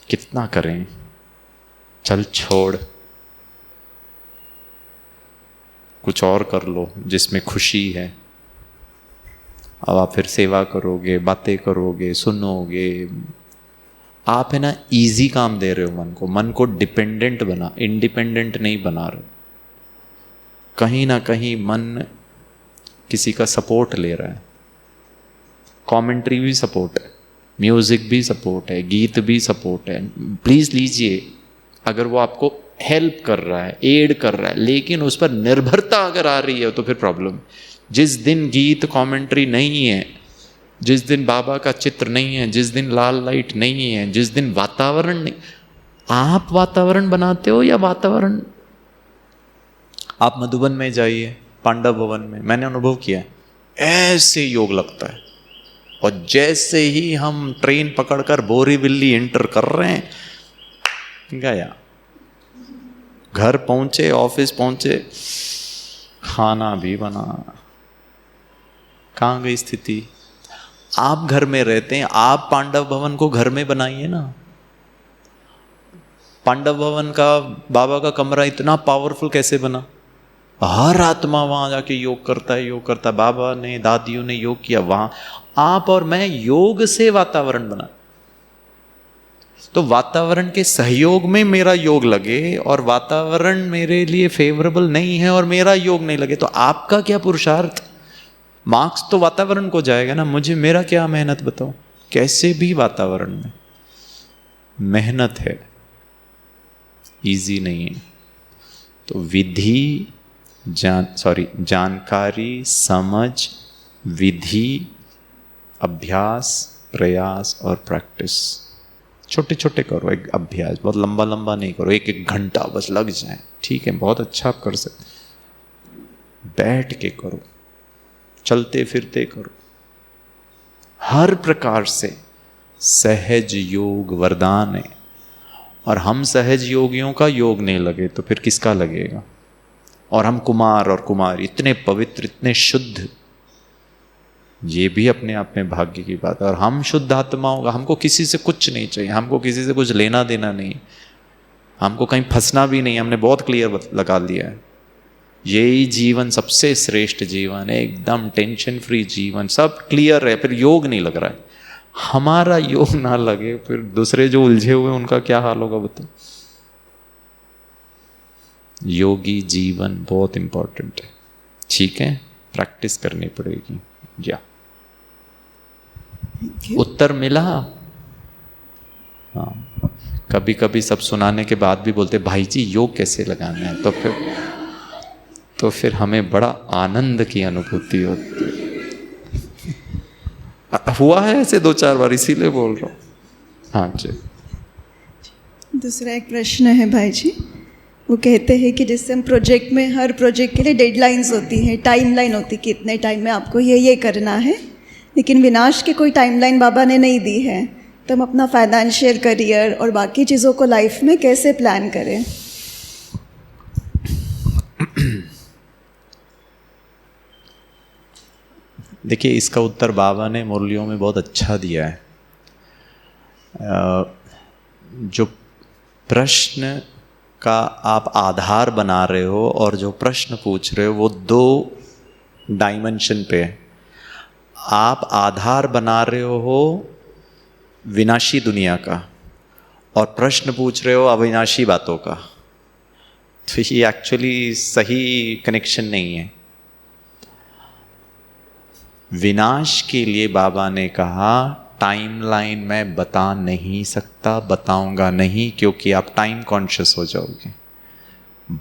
कितना करें, चल छोड़, कुछ और कर लो जिसमें खुशी है। अब आप फिर सेवा करोगे, बातें करोगे, सुनोगे, आप है ना इजी काम दे रहे हो मन को। मन को डिपेंडेंट बना, इंडिपेंडेंट नहीं बना रहे। कहीं ना कहीं मन किसी का सपोर्ट ले रहा है। कमेंट्री भी सपोर्ट है, म्यूजिक भी सपोर्ट है, गीत भी सपोर्ट है। प्लीज लीजिए, अगर वो आपको हेल्प कर रहा है, एड कर रहा है, लेकिन उस पर निर्भरता अगर आ रही है तो फिर प्रॉब्लम। जिस दिन गीत कमेंट्री नहीं है, जिस दिन बाबा का चित्र नहीं है, जिस दिन लाल लाइट नहीं है, जिस दिन वातावरण नहीं, आप वातावरण बनाते हो या वातावरण? आप मधुबन में जाइए, पांडव भवन में, मैंने अनुभव किया है, ऐसे योग लगता है। और जैसे ही हम ट्रेन पकड़कर बोरीवली एंटर कर रहे हैं, गया, घर पहुंचे, ऑफिस पहुंचे, खाना भी बना। कहाँ गई स्थिति? आप घर में रहते हैं, आप पांडव भवन को घर में बनाइए ना। पांडव भवन का बाबा का कमरा इतना पावरफुल कैसे बना? हर आत्मा वहां जाके योग करता है, योग करता है। बाबा ने, दादियों ने योग किया वहां। आप और मैं योग से वातावरण बना। तो वातावरण के सहयोग में मेरा योग लगे, और वातावरण मेरे लिए फेवरेबल नहीं है और मेरा योग नहीं लगे, तो आपका क्या पुरुषार्थ? मार्क्स तो वातावरण को जाएगा ना, मुझे मेरा क्या मेहनत बताओ? कैसे भी वातावरण में मेहनत है, इजी नहीं है। तो विधि, जानकारी, समझ, विधि, अभ्यास, प्रयास और प्रैक्टिस। छोटे छोटे करो, एक अभ्यास, बहुत लंबा लंबा नहीं करो, 1-1 घंटा बस लग जाए, ठीक है, बहुत अच्छा आप कर सकते। बैठ के करो, चलते फिरते करो, हर प्रकार से सहज योग वरदान है। और हम सहज योगियों का योग नहीं लगे तो फिर किसका लगेगा? और हम कुमार और कुमारी इतने पवित्र, इतने शुद्ध, ये भी अपने आप में भाग्य की बात है। और हम शुद्ध आत्माओं का, हमको किसी से कुछ नहीं चाहिए, हमको किसी से कुछ लेना देना नहीं, हमको कहीं फंसना भी नहीं। हमने बहुत क्लियर लगा लिया है, यही जीवन सबसे श्रेष्ठ जीवन है, एकदम टेंशन फ्री जीवन, सब क्लियर है। फिर योग नहीं लग रहा है, हमारा योग ना लगे, फिर दूसरे जो उलझे हुए उनका क्या हाल होगा बताओ। योगी जीवन बहुत इंपॉर्टेंट है, ठीक है। प्रैक्टिस करनी पड़ेगी। या Thank you. उत्तर मिला? हाँ, कभी कभी सब सुनाने के बाद भी बोलते भाई जी योग कैसे लगाना है, तो फिर हमें बड़ा आनंद की अनुभूति होती है। हुआ है ऐसे 2-4 बार, इसीलिए बोल रहा हूँ। हाँ जी। दूसरा एक प्रश्न है भाई जी, वो कहते हैं कि जैसे हम प्रोजेक्ट में, हर प्रोजेक्ट के लिए डेडलाइंस होती हैं, टाइमलाइन होती है कि इतने टाइम में आपको ये करना है, लेकिन विनाश की कोई टाइमलाइन बाबा ने नहीं दी है, तो हम अपना फाइनेंशियल करियर और बाकी चीज़ों को लाइफ में कैसे प्लान करें? देखिए, इसका उत्तर बाबा ने मुरलियों में बहुत अच्छा दिया है। जो प्रश्न का आप आधार बना रहे हो और जो प्रश्न पूछ रहे हो वो 2 डायमेंशन पे है। आप आधार बना रहे हो विनाशी दुनिया का और प्रश्न पूछ रहे हो अविनाशी बातों का, तो ये एक्चुअली सही कनेक्शन नहीं है। विनाश के लिए बाबा ने कहा टाइमलाइन मैं बता नहीं सकता, बताऊंगा नहीं, क्योंकि आप टाइम कॉन्शियस हो जाओगे।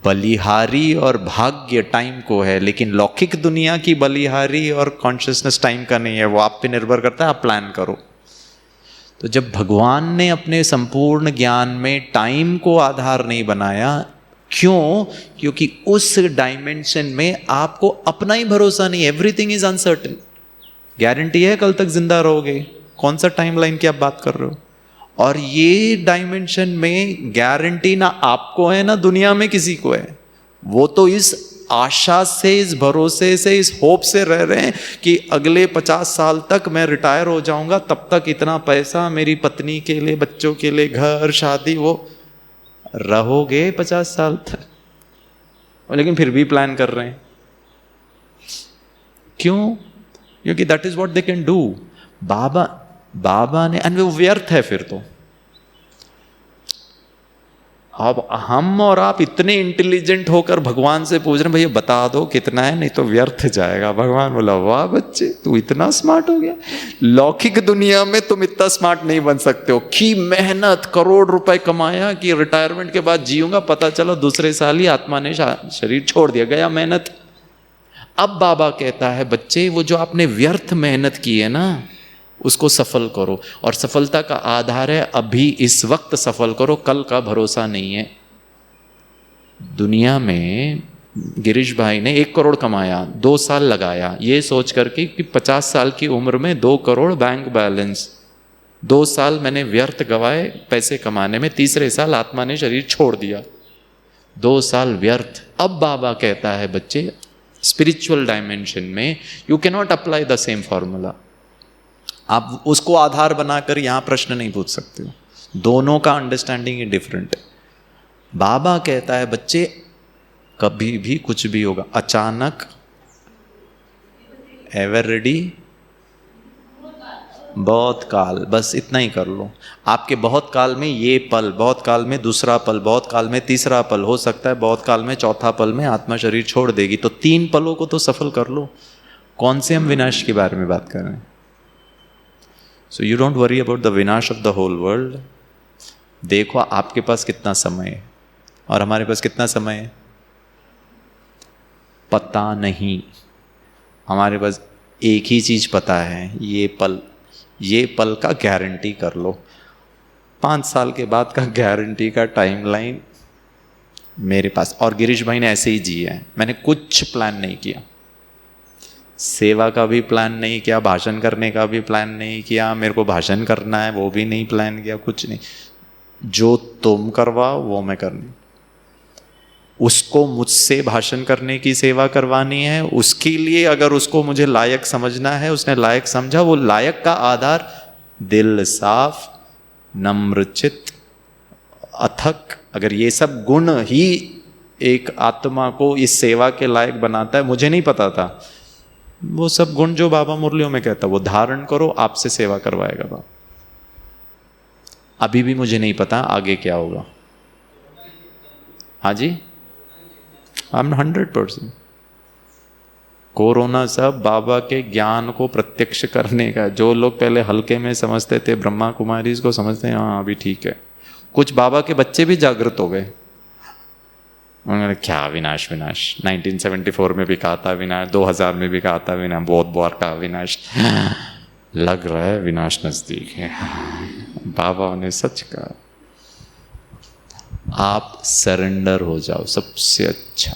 बलिहारी और भाग्य टाइम को है, लेकिन लौकिक दुनिया की बलिहारी और कॉन्शियसनेस टाइम का नहीं है। वो आप पे निर्भर करता है, आप प्लान करो। तो जब भगवान ने अपने संपूर्ण ज्ञान में टाइम को आधार नहीं बनाया, क्यों? क्योंकि उस डायमेंशन में आपको अपना ही भरोसा नहीं। Everything is uncertain. गारंटी है कल तक जिंदा रहोगे? कौन सा टाइमलाइन की आप बात कर रहे हो? और ये डायमेंशन में गारंटी ना आपको है ना दुनिया में किसी को है। वो तो इस आशा से, इस भरोसे से, इस होप से रह रहे हैं कि अगले 50 साल तक मैं रिटायर हो जाऊंगा, तब तक इतना पैसा मेरी पत्नी के लिए, बच्चों के लिए, घर, शादी। वो रहोगे 50 साल तक, लेकिन फिर भी प्लान कर रहे हैं। क्यों? क्योंकि that is what they can do. बाबा ने, एंड वो व्यर्थ है फिर तो। अब हम और आप इतने इंटेलिजेंट होकर भगवान से पूछ रहे हैं भैया बता दो कितना है, नहीं तो व्यर्थ जाएगा। भगवान बोला वाह बच्चे, तू इतना स्मार्ट हो गया। लौकिक दुनिया में तुम इतना स्मार्ट नहीं बन सकते हो। की मेहनत, करोड़ रुपए कमाया कि रिटायरमेंट के बाद जीऊंगा, पता चलो दूसरे साल ही आत्मा ने शरीर छोड़ दिया, गया मेहनत। अब बाबा कहता है बच्चे, वो जो आपने व्यर्थ मेहनत की है ना, उसको सफल करो। और सफलता का आधार है अभी इस वक्त सफल करो, कल का भरोसा नहीं है। दुनिया में गिरीश भाई ने 1 करोड़ कमाया, 2 साल लगाया ये सोच करके कि 50 साल की उम्र में 2 करोड़ बैंक बैलेंस। 2 साल मैंने व्यर्थ गवाए पैसे कमाने में, तीसरे साल आत्मा ने शरीर छोड़ दिया। 2 साल व्यर्थ। अब बाबा कहता है बच्चे, स्पिरिचुअल डायमेंशन में you can not apply the same formula. आप उसको आधार बनाकर यहां प्रश्न नहीं पूछ सकते हो। दोनों का अंडरस्टैंडिंग ही डिफरेंट है। बाबा कहता है बच्चे, कभी भी कुछ भी होगा, अचानक, एवर रेडी, बहुत काल, बस इतना ही कर लो। आपके बहुत काल में ये पल, बहुत काल में दूसरा पल, बहुत काल में तीसरा पल, हो सकता है बहुत काल में चौथा पल में आत्मा शरीर छोड़ देगी। तो 3 पलों को तो सफल कर लो। कौन से हम विनाश के बारे में बात कर रहे हैं? So you don't worry about the विनाश ऑफ द होल वर्ल्ड। देखो आपके पास कितना समय है और हमारे पास कितना समय है पता नहीं। हमारे पास एक ही चीज पता है, ये पल का गारंटी कर लो। 5 साल के बाद का गारंटी का टाइमलाइन मेरे पास। और गिरीश भाई ने ऐसे ही जिया है। मैंने कुछ प्लान नहीं किया, सेवा का भी प्लान नहीं किया, भाषण करने का भी प्लान नहीं किया, मेरे को भाषण करना है वो भी नहीं प्लान किया, कुछ नहीं। जो तुम करवाओ वो मैं करनी। उसको मुझसे भाषण करने की सेवा करवानी है, उसके लिए अगर उसको मुझे लायक समझना है, उसने लायक समझा, वो लायक का आधार दिल साफ, नम्रचित, अथक। अगर ये सब गुण ही एक आत्मा को इस सेवा के लायक बनाता है, मुझे नहीं पता था। वो सब गुण जो बाबा मुरलियों में कहता, वो धारण करो, आपसे सेवा करवाएगा बाबा। अभी भी मुझे नहीं पता आगे क्या होगा। हाँ जी, आई एम 100%। कोरोना सब बाबा के ज्ञान को प्रत्यक्ष करने का। जो लोग पहले हल्के में समझते थे, ब्रह्मा कुमारी इसको समझते हैं, हाँ अभी ठीक है। कुछ बाबा के बच्चे भी जागृत हो गए। उन्होंने क्या विनाश विनाश, 1974 में भी कहा था विनाश, 2000 में भी कहा था विनाश, बहुत बार कहा विनाश, लग रहा है विनाश नजदीक है। बाबा ने सच कहा। आप सरेंडर हो जाओ, सबसे अच्छा।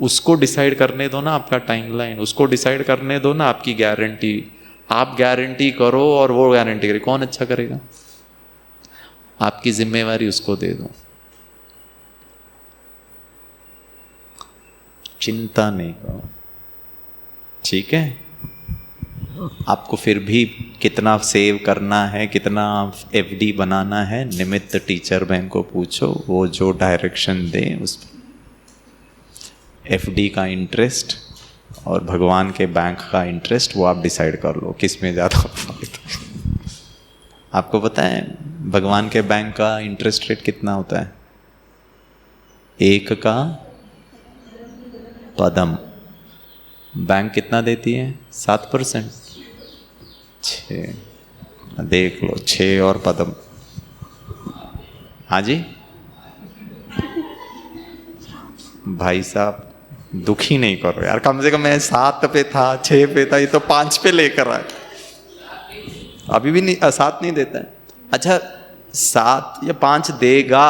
उसको डिसाइड करने दो ना आपका टाइमलाइन, उसको डिसाइड करने दो ना आपकी गारंटी। आप गारंटी करो और वो गारंटी करे, कौन अच्छा करेगा? आपकी जिम्मेवारी उसको दे दो। चिंता नहीं करो, ठीक है? आपको फिर भी कितना सेव करना है, कितना एफडी बनाना है, निमित्त टीचर बहन को पूछो, वो जो डायरेक्शन दे उस एफडी का इंटरेस्ट और भगवान के बैंक का इंटरेस्ट वो आप डिसाइड कर लो किस में ज़्यादा फायदा। आपको पता है भगवान के बैंक का इंटरेस्ट रेट कितना होता है? 1 का पदम। बैंक कितना देती है? 7%। 6, देख लो, 6 और पदम। हाँ जी भाई साहब, दुखी नहीं करो यार, कम से कम मैं 7 पे था, 6 पे था, ये तो 5 पे लेकर आए। अभी भी नहीं, 7 नहीं देता है। अच्छा 7 या 5 देगा,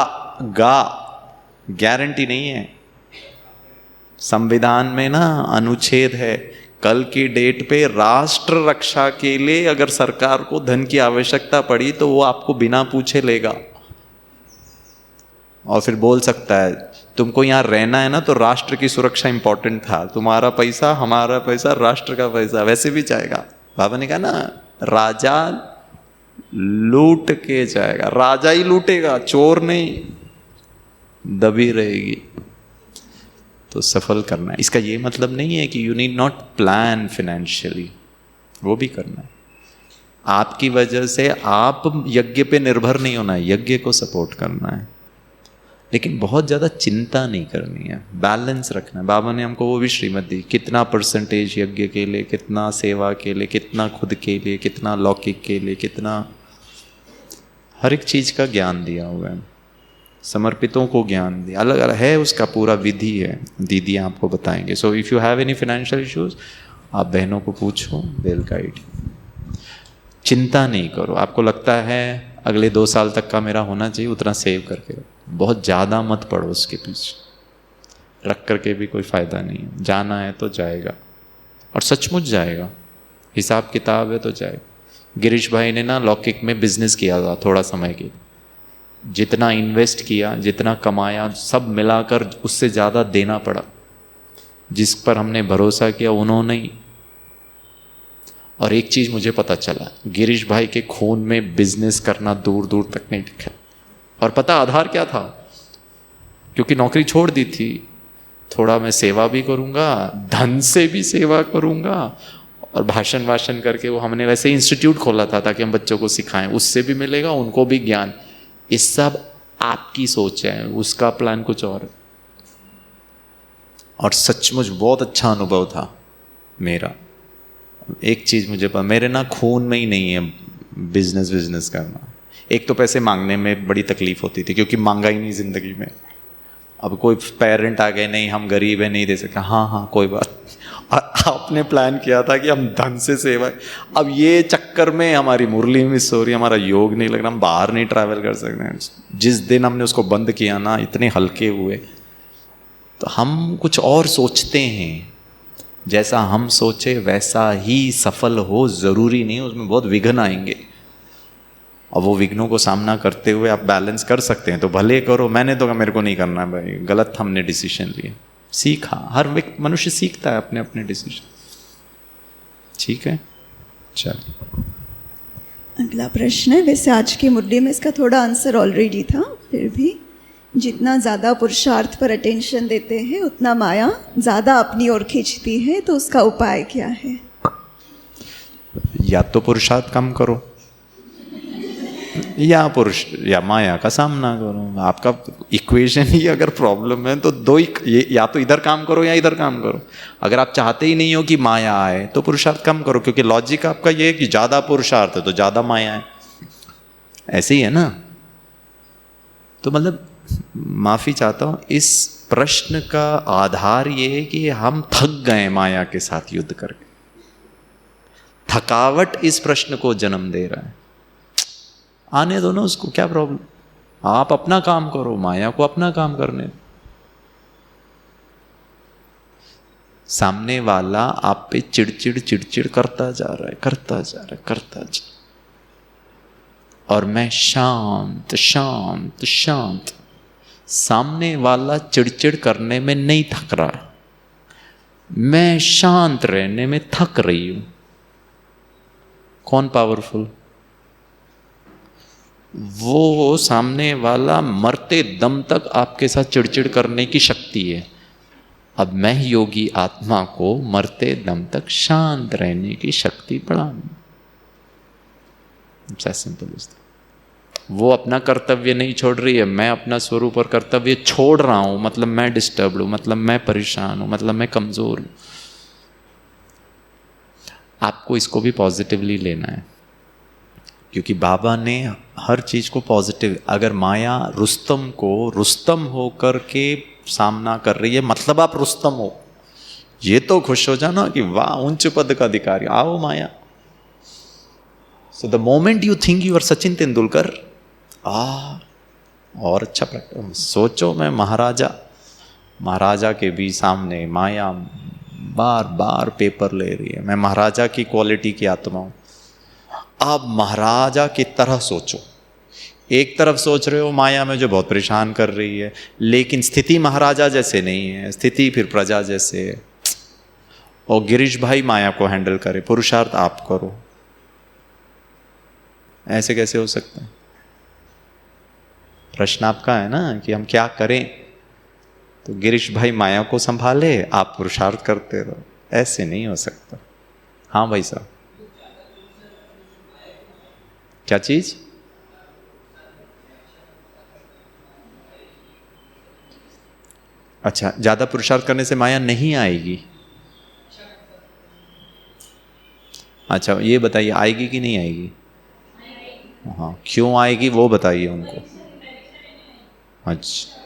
गारंटी नहीं है। संविधान में ना अनुच्छेद है, कल की डेट पे राष्ट्र रक्षा के लिए अगर सरकार को धन की आवश्यकता पड़ी तो वो आपको बिना पूछे लेगा और फिर बोल सकता है तुमको यहाँ रहना है ना तो राष्ट्र की सुरक्षा इंपॉर्टेंट था, तुम्हारा पैसा हमारा पैसा राष्ट्र का पैसा वैसे भी जाएगा। बाबा ने कहा ना, राजा लूट के जाएगा, राजा ही लूटेगा, चोर नहीं, दबी रहेगी। तो सफल करना है। इसका ये मतलब नहीं है कि you need not plan financially, वो भी करना है। आपकी वजह से आप यज्ञ पे निर्भर नहीं होना है, यज्ञ को सपोर्ट करना है, लेकिन बहुत ज़्यादा चिंता नहीं करनी है, बैलेंस रखना है। बाबा ने हमको वो भी श्रीमत दी, कितना परसेंटेज यज्ञ के लिए, कितना सेवा के लिए, कितना खुद के लिए, कितना लौकिक के लिए, कितना, हर एक चीज़ का ज्ञान दिया हुआ है, समर्पितों को ज्ञान दिया, अलग अलग है, उसका पूरा विधि है, दीदी आपको बताएंगे। So if you have any financial issues, आप बहनों को पूछो, दे विल गाइड। चिंता नहीं करो। आपको लगता है अगले 2 साल तक का मेरा होना चाहिए, उतना सेव करके रखो, बहुत ज़्यादा मत पड़ो उसके पीछे, रख करके भी कोई फ़ायदा नहीं है। जाना है तो जाएगा, और सचमुच जाएगा, हिसाब किताब है तो जाएगा। गिरीश भाई ने ना लौकिक में बिजनेस किया था थोड़ा समय के, जितना इन्वेस्ट किया, जितना कमाया, सब मिलाकर उससे ज़्यादा देना पड़ा। जिस पर हमने भरोसा किया उन्होंने ही। और एक चीज़ मुझे पता चला, गिरीश भाई के खून में बिजनेस करना दूर दूर तक नहीं दिखा। और पता आधार क्या था? क्योंकि नौकरी छोड़ दी थी, थोड़ा मैं सेवा भी करूँगा, धन से भी सेवा करूँगा, और भाषण करके वो हमने वैसे इंस्टीट्यूट खोला था ताकि हम बच्चों को सिखाएं, उससे भी मिलेगा उनको भी ज्ञान। ये सब आपकी सोच है, उसका प्लान कुछ और है। और सचमुच बहुत अच्छा अनुभव था मेरा। एक चीज़ मुझे पता, मेरे ना खून में ही नहीं है बिजनेस करना। एक तो पैसे मांगने में बड़ी तकलीफ होती थी क्योंकि मांगा ही नहीं ज़िंदगी में। अब कोई पेरेंट आ गए, नहीं हम गरीब हैं नहीं दे सकते, हाँ कोई बात। आपने प्लान किया था कि हम धन से सेवा, अब ये चक्कर में हमारी मुरली मिस हो रही, हमारा योग नहीं लग रहा, हम बाहर नहीं ट्रैवल कर सकते हैं। जिस दिन हमने उसको बंद किया ना, इतने हल्के हुए। तो हम कुछ और सोचते हैं, जैसा हम सोचे वैसा ही सफल हो ज़रूरी नहीं, उसमें बहुत विघ्न आएंगे। और वो विघ्नों को सामना करते हुए आप बैलेंस कर सकते हैं तो भले करो। मैंने तो कहा मेरे को नहीं करना है भाई, गलत हमने डिसीजन लिए। सीखा, हर मनुष्य सीखता है अपने अपने डिसीजन। ठीक है, चलो अगला प्रश्न है। वैसे आज की मुद्दे में इसका थोड़ा आंसर ऑलरेडी था, फिर भी जितना ज़्यादा पुरुषार्थ पर अटेंशन देते हैं उतना माया ज़्यादा अपनी ओर खींचती है, तो उसका उपाय क्या है? या तो पुरुषार्थ कम करो, या पुरुष या माया का सामना करो। आपका इक्वेशन ही अगर प्रॉब्लम है तो दो ही, या तो इधर काम करो या इधर काम करो। अगर आप चाहते ही नहीं हो कि माया आए तो पुरुषार्थ कम करो, क्योंकि लॉजिक आपका ये है कि ज़्यादा पुरुषार्थ है तो ज़्यादा माया है, ऐसे ही है ना। तो मतलब माफ़ी चाहता हूँ, इस प्रश्न का आधार ये है कि हम थक गए माया के साथ युद्ध करके। थकावट इस प्रश्न को जन्म दे रहा है। आने दो ना उसको, क्या प्रॉब्लम, आप अपना काम करो, माया को अपना काम करने। सामने वाला आप पे चिड़चिड़ चिड़चिड़ करता जा रहा है, करता जा रहा है, करता जा, और मैं शांत शांत शांत। सामने वाला चिड़चिड़ करने में नहीं थक रहा, मैं शांत रहने में थक रही हूं। कौन पावरफुल? वो सामने वाला मरते दम तक आपके साथ चिड़चिड़ करने की शक्ति है। अब मैं योगी आत्मा को मरते दम तक शांत रहने की शक्ति बढ़ानी। सिंपल। वो अपना कर्तव्य नहीं छोड़ रही है, मैं अपना स्वरूप और कर्तव्य छोड़ रहा हूं, मतलब मैं डिस्टर्ब हूं, मतलब मैं परेशान हूं, मतलब मैं कमजोर हूं। आपको इसको भी पॉजिटिवली लेना है, क्योंकि बाबा ने हर चीज को पॉजिटिव। अगर माया रुस्तम को रुस्तम होकर के सामना कर रही है, मतलब आप रुस्तम हो, ये तो खुश हो जाना कि वाह उच्च पद का अधिकारी, आओ माया। So the moment you think you are Sachin Tendulkar, और अच्छा सोचो मैं महाराजा के भी सामने माया बार बार पेपर ले रही है। मैं महाराजा की क्वालिटी की आत्मा हूं। आप महाराजा की तरह सोचो। एक तरफ सोच रहे हो माया में जो बहुत परेशान कर रही है, लेकिन स्थिति महाराजा जैसे नहीं है, स्थिति फिर प्रजा जैसे है। और गिरीश भाई माया को हैंडल करे, पुरुषार्थ आप करो, ऐसे कैसे हो सकता है? प्रश्न आपका है ना कि हम क्या करें। तो गिरीश भाई माया को संभाले, आप पुरुषार्थ करते रहो, ऐसे नहीं हो सकता। हाँ भाई साहब, क्या चीज? अच्छा, ज्यादा पुरुषार्थ करने से माया नहीं आएगी? अच्छा, ये बताइए आएगी कि नहीं आएगी? हाँ, क्यों आएगी वो बताइए उनको। अच्छा,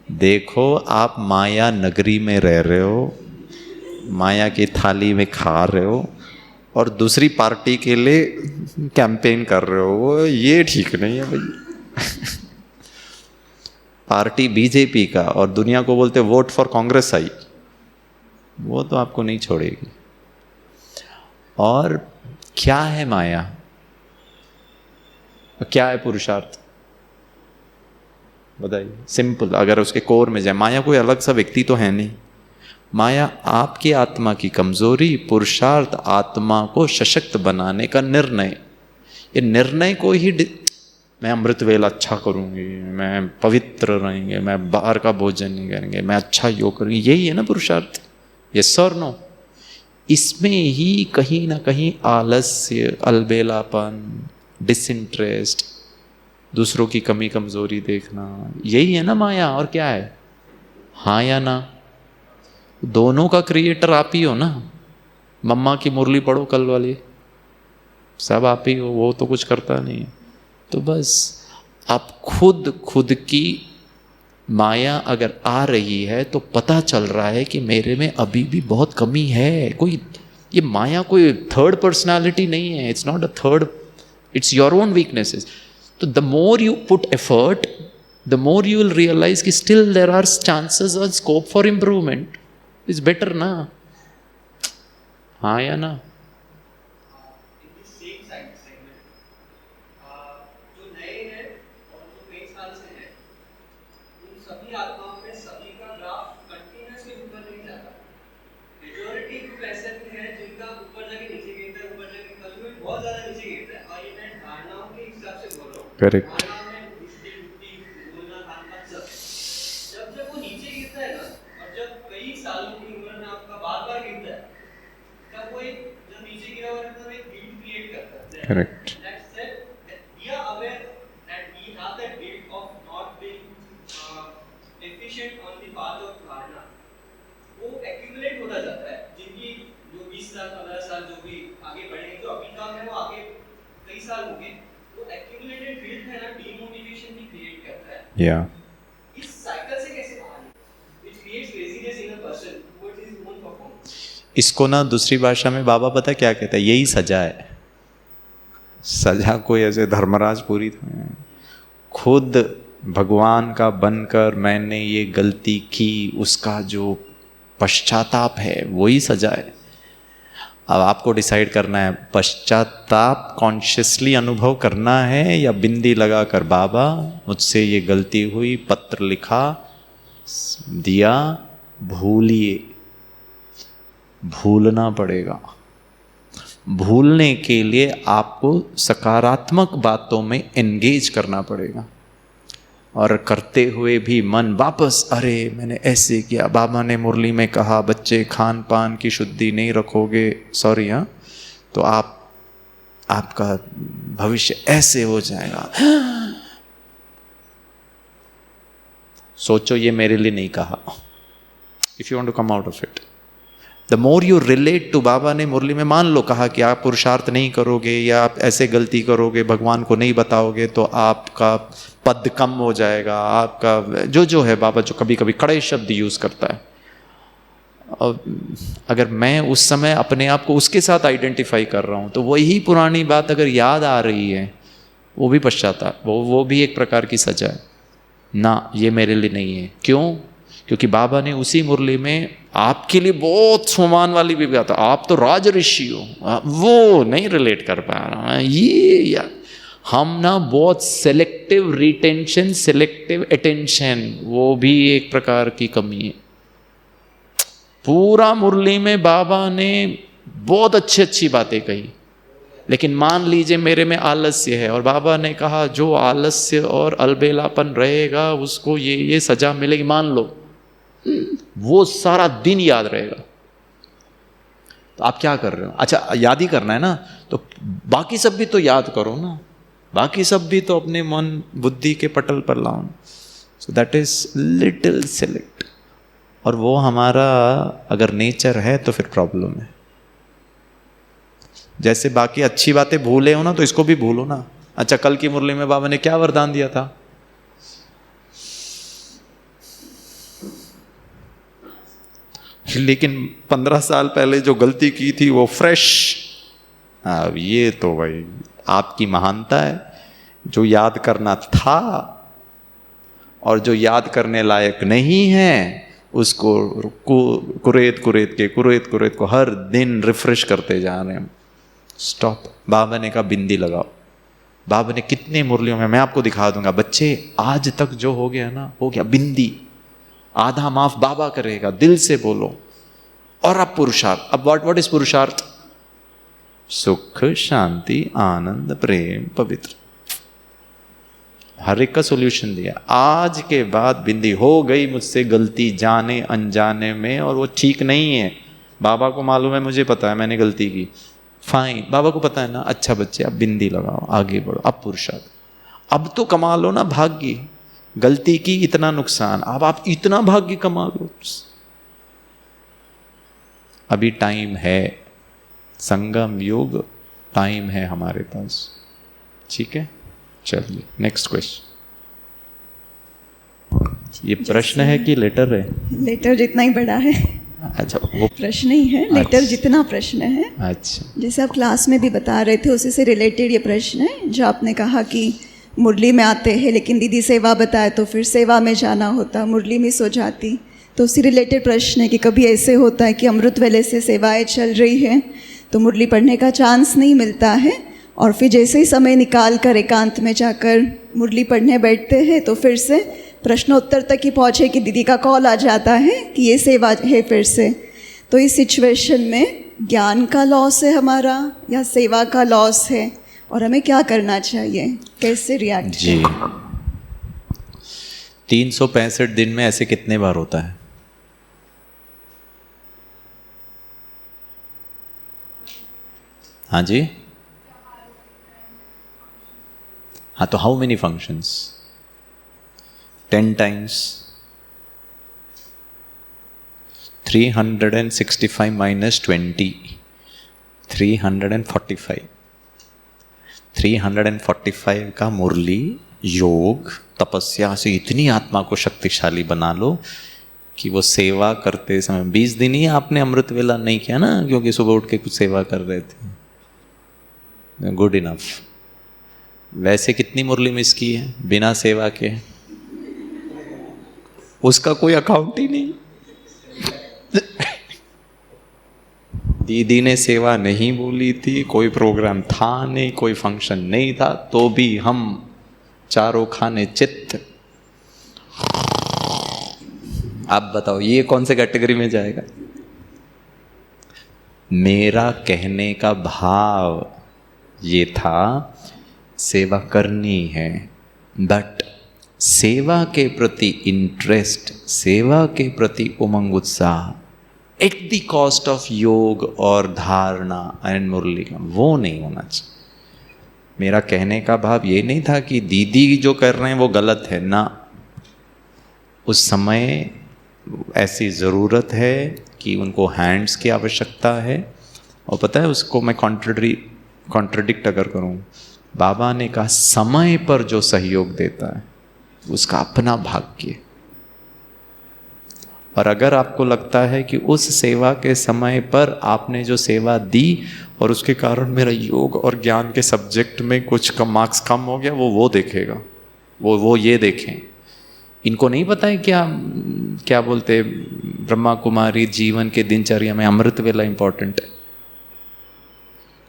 देखो आप माया नगरी में रह रहे हो, माया की थाली में खा रहे हो, और दूसरी पार्टी के लिए कैंपेन कर रहे हो, ये ठीक नहीं है भाई। पार्टी बीजेपी का और दुनिया को बोलते वोट फॉर कांग्रेस आई, वो तो आपको नहीं छोड़ेगी। और क्या है माया, क्या है पुरुषार्थ, बताइए सिंपल। अगर उसके कोर में जाए, माया कोई अलग सा व्यक्ति तो है नहीं। माया आपकी आत्मा की कमजोरी, पुरुषार्थ आत्मा को सशक्त बनाने का निर्णय। ये निर्णय को ही मैं अमृत वेला अच्छा करूंगी, मैं पवित्र रहेंगे, मैं बाहर का भोजन नहीं करेंगे, मैं अच्छा योग करूंगी, यही है ना पुरुषार्थ। यस और नो? इसमें ही कहीं ना कहीं आलस्य, अलबेलापन, डिसइंटरेस्ट, दूसरों की कमी कमजोरी देखना, यही है ना माया। और क्या है? हाँ या ना? दोनों का क्रिएटर आप ही हो ना। मम्मा की मुरली पढ़ो कल वाली, सब आप ही हो, वो तो कुछ करता नहीं है। तो बस आप खुद की माया अगर आ रही है तो पता चल रहा है कि मेरे में अभी भी बहुत कमी है। कोई ये माया कोई थर्ड पर्सनालिटी नहीं है, it's not a third, it's your own weaknesses. तो the more you put effort, the more you will realise कि स्टिल देयर आर चांसेस और scope for improvement. Is better ना? हाँ या ना? Correct. Correct. That said, that we are aware that we have that guilt of not being efficient on the path of dharana. वो accumulate होता जाता है, जिनकी जो 20 साल 15 साल जो भी आगे बढ़ेंगे, जो अभी काम है वो आगे कई साल होंगे, वो accumulated guilt है ना, demotivation भी create करता है। या इस cycle से कैसे बाहर निकलें? Which creates laziness in a person towards his own performance. इसको ना दूसरी भाषा में बाबा पता क्या कहता है, यही सजा है। सजा कोई ऐसे धर्मराज पूरी खुद भगवान का बनकर मैंने ये गलती की, उसका जो पश्चाताप है वही सजा है। अब आपको डिसाइड करना है पश्चाताप कॉन्शियसली अनुभव करना है या बिंदी लगाकर बाबा मुझसे ये गलती हुई, पत्र लिखा दिया, भूलिए। भूलना पड़ेगा। भूलने के लिए आपको सकारात्मक बातों में एंगेज करना पड़ेगा, और करते हुए भी मन वापस अरे मैंने ऐसे किया, बाबा ने मुरली में कहा बच्चे खान पान की शुद्धि नहीं रखोगे, सॉरी हाँ, तो आपका भविष्य ऐसे हो जाएगा। सोचो ये मेरे लिए नहीं कहा। If you want to come out of it, the more you relate to, बाबा ने मुरली में मान लो कहा कि आप पुरुषार्थ नहीं करोगे या आप ऐसे गलती करोगे, भगवान को नहीं बताओगे तो आपका पद कम हो जाएगा, आपका जो है बाबा जो कभी कभी कड़े शब्द यूज़ करता है। और अगर मैं उस समय अपने आप को उसके साथ आइडेंटिफाई कर रहा हूँ तो वही पुरानी बात अगर याद आ रही है, वो भी पश्चाताप, वो भी एक प्रकार की सजा है ना। ये मेरे लिए नहीं है। क्यों? क्योंकि बाबा ने उसी मुरली में आपके लिए बहुत सम्मान वाली भी बात है, आप तो राज ऋषि हो, वो नहीं रिलेट कर पा रहा है ये यार। हम ना बहुत सेलेक्टिव रिटेंशन, सेलेक्टिव अटेंशन, वो भी एक प्रकार की कमी है। पूरा मुरली में बाबा ने बहुत अच्छी बातें कही, लेकिन मान लीजिए मेरे में आलस्य है और बाबा ने कहा जो आलस्य और अलबेलापन रहेगा उसको ये सजा मिलेगी, मान लो वो सारा दिन याद रहेगा। तो आप क्या कर रहे हो? अच्छा याद ही करना है ना, तो बाकी सब भी तो याद करो ना, बाकी सब भी तो अपने मन बुद्धि के पटल पर लाओ। So that is little select, और वो हमारा अगर नेचर है तो फिर प्रॉब्लम है। जैसे बाकी अच्छी बातें भूले हो ना, तो इसको भी भूलो ना। अच्छा कल की मुरली में बाबा ने क्या वरदान दिया था? लेकिन 15 साल पहले जो गलती की थी वो फ्रेश। अब ये तो भाई आपकी महानता है, जो याद करना था और जो याद करने लायक नहीं है उसको कुरेद कुरेद को हर दिन रिफ्रेश करते जा रहे हैं। स्टॉप। बाबा ने कहा बिंदी लगाओ। बाबा ने कितने मुरलियों में, मैं आपको दिखा दूंगा बच्चे, आज तक जो हो गया ना हो गया। बिंदी आधा माफ बाबा करेगा, दिल से बोलो। और अब पुरुषार्थ, अब व्हाट इज पुरुषार्थ? सुख, शांति, आनंद, प्रेम, पवित्र, हर एक का सॉल्यूशन दिया। आज के बाद बिंदी हो गई मुझसे गलती जाने अनजाने में, और वो ठीक नहीं है। बाबा को मालूम है, मुझे पता है मैंने गलती की, फाइन, बाबा को पता है ना। अच्छा बच्चे अब बिंदी लगाओ, आगे बढ़ो, अब पुरुषार्थ। अब तो कमा लो ना भाग्य। गलती की इतना नुकसान, अब आप इतना भाग्य कमा लो। अभी टाइम है, संगम युग टाइम है हमारे पास। ठीक है, चलिए नेक्स्ट क्वेश्चन। ये प्रश्न है कि लेटर है? लेटर जितना ही बड़ा है। अच्छा वो प्रश्न ही है, लेटर अच्छा। जितना प्रश्न है। अच्छा, जैसे आप क्लास में भी बता रहे थे उसी से रिलेटेड ये प्रश्न है, जो आपने कहा कि मुरली में आते हैं लेकिन दीदी सेवा बताए तो फिर सेवा में जाना होता, मुरली मिस हो जाती। तो उससे रिलेटेड प्रश्न है कि कभी ऐसे होता है कि अमृत वेले से सेवाएं चल रही हैं तो मुरली पढ़ने का चांस नहीं मिलता है, और फिर जैसे ही समय निकाल कर एकांत में जाकर मुरली पढ़ने बैठते हैं तो फिर से प्रश्नोत्तर तक ही पहुँचे कि दीदी का कॉल आ जाता है कि ये सेवा है फिर से। तो इस सिचुएशन में ज्ञान का लॉस है हमारा या सेवा का लॉस है, और हमें क्या करना चाहिए, कैसे रिएक्ट? जी 365 दिन में ऐसे कितने बार होता है? हाँ जी, हाँ, तो how many functions? 10 times 365 minus 20, 345. 345 का मुरली योग तपस्या से इतनी आत्मा को शक्तिशाली बना लो कि वो सेवा करते समय 20 दिन ही आपने अमृत वेला नहीं किया ना, क्योंकि सुबह उठ के कुछ सेवा कर रहे थे, गुड इनफ। वैसे कितनी मुरली मिस की है बिना सेवा के? उसका कोई अकाउंट ही नहीं। दीदी ने सेवा नहीं बोली थी, कोई प्रोग्राम था नहीं, कोई फंक्शन नहीं था, तो भी हम चारों खाने चित्त। आप बताओ ये कौन से कैटेगरी में जाएगा? मेरा कहने का भाव ये था सेवा करनी है, बट सेवा के प्रति इंटरेस्ट, सेवा के प्रति उमंग उत्साह एट द कॉस्ट ऑफ योग और धारणा एंड मुरली का, वो नहीं होना चाहिए। मेरा कहने का भाव ये नहीं था कि दीदी जो कर रहे हैं वो गलत है ना। उस समय ऐसी ज़रूरत है कि उनको हैंड्स की आवश्यकता है। और पता है उसको मैं कॉन्ट्रडिक्ट अगर करूं, बाबा ने कहा समय पर जो सहयोग देता है उसका अपना भाग्य। और अगर आपको लगता है कि उस सेवा के समय पर आपने जो सेवा दी और उसके कारण मेरा योग और ज्ञान के सब्जेक्ट में कुछ कम मार्क्स कम हो गया, वो देखेगा, वो ये देखें। इनको नहीं पता है क्या बोलते ब्रह्मा कुमारी जीवन के दिनचर्या में अमृत वेला इंपॉर्टेंट है।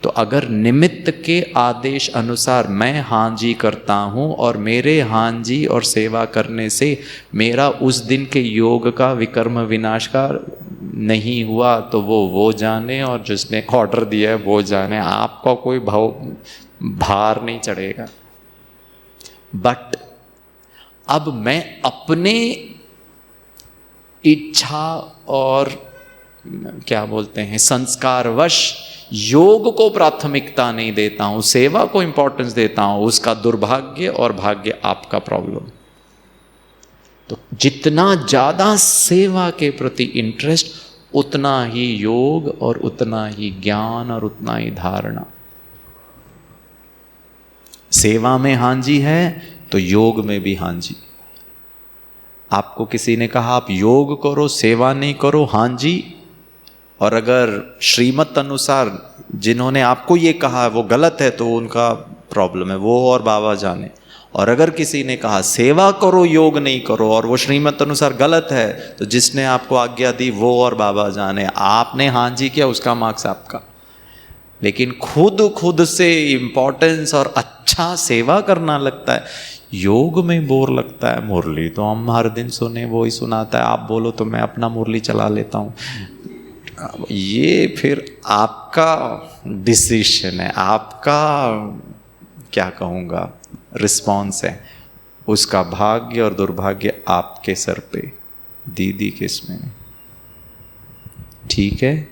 तो अगर निमित्त के आदेश अनुसार मैं हाँ जी करता हूँ और मेरे हाँ जी और सेवा करने से मेरा उस दिन के योग का विकर्म विनाश का नहीं हुआ, तो वो जाने और जिसने ऑर्डर दिया है वो जाने, आपका कोई भार नहीं चढ़ेगा। बट अब मैं अपने इच्छा और क्या बोलते हैं संस्कारवश योग को प्राथमिकता नहीं देता हूं, सेवा को इंपॉर्टेंस देता हूं, उसका दुर्भाग्य और भाग्य आपका प्रॉब्लम। तो जितना ज्यादा सेवा के प्रति इंटरेस्ट, उतना ही योग और उतना ही ज्ञान और उतना ही धारणा। सेवा में हां जी है तो योग में भी हां जी। आपको किसी ने कहा आप योग करो सेवा नहीं करो, हां जी। और अगर श्रीमत अनुसार जिन्होंने आपको ये कहा वो गलत है तो उनका प्रॉब्लम है, वो और बाबा जाने। और अगर किसी ने कहा सेवा करो योग नहीं करो और वो श्रीमत अनुसार गलत है, तो जिसने आपको आज्ञा दी वो और बाबा जाने। आपने हाँ जी किया, उसका मार्क्स आपका। लेकिन खुद से इम्पोर्टेंस और अच्छा सेवा करना लगता है, योग में बोर लगता है। मुरली तो हम हर दिन सुने, वो ही सुनाता है, आप बोलो तो मैं अपना मुरली चला लेता हूँ। ये फिर आपका डिसीजन है, आपका क्या कहूँगा रिस्पॉन्स है, उसका भाग्य और दुर्भाग्य आपके सर पे, दीदी किसमें। ठीक है,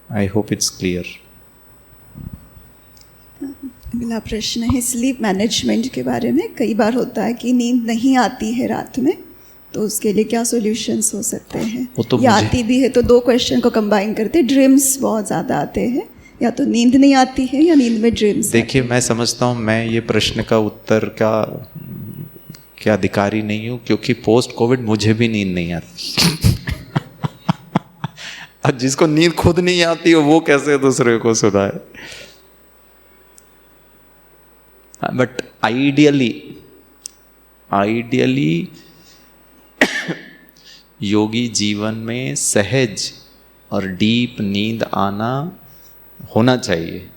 आई होप इट्स क्लियर। अगला प्रश्न है स्लीप मैनेजमेंट के बारे में। कई बार होता है कि नींद नहीं आती है रात में, तो उसके लिए क्या सॉल्यूशंस हो सकते हैं? तो या आती भी है तो दो क्वेश्चन को कंबाइन करते हैं, ड्रीम्स बहुत ज़्यादा आते हैं, या तो नींद नहीं आती है या नींद में ड्रीम्स। देखिए मैं समझता हूँ मैं ये प्रश्न का उत्तर का क्या अधिकारी नहीं हूँ, क्योंकि पोस्ट कोविड मुझे भी नींद नहीं आती। और जिसको नींद खुद नहीं आती हो वो कैसे दूसरे को सुनाए। बट आइडियली योगी जीवन में सहज और डीप नींद आना होना चाहिए।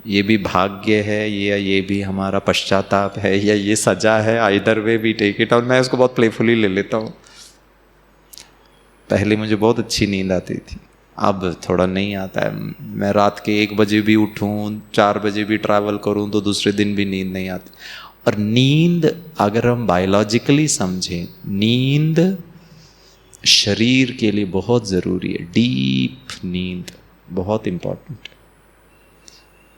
ये भी भाग्य है, ये भी हमारा पश्चाताप है, या ये सजा है, आइदर वे भी टेक इट। और मैं इसको बहुत प्लेफुली ले लेता हूँ। पहले मुझे बहुत अच्छी नींद आती थी, अब थोड़ा नहीं आता है। मैं रात के 1 बजे भी उठूँ, 4 बजे भी ट्रैवल करूँ तो दूसरे दिन भी नींद नहीं आती। और नींद अगर हम बायोलॉजिकली समझें, नींद शरीर के लिए बहुत ज़रूरी है। डीप नींद बहुत इम्पोर्टेंट है।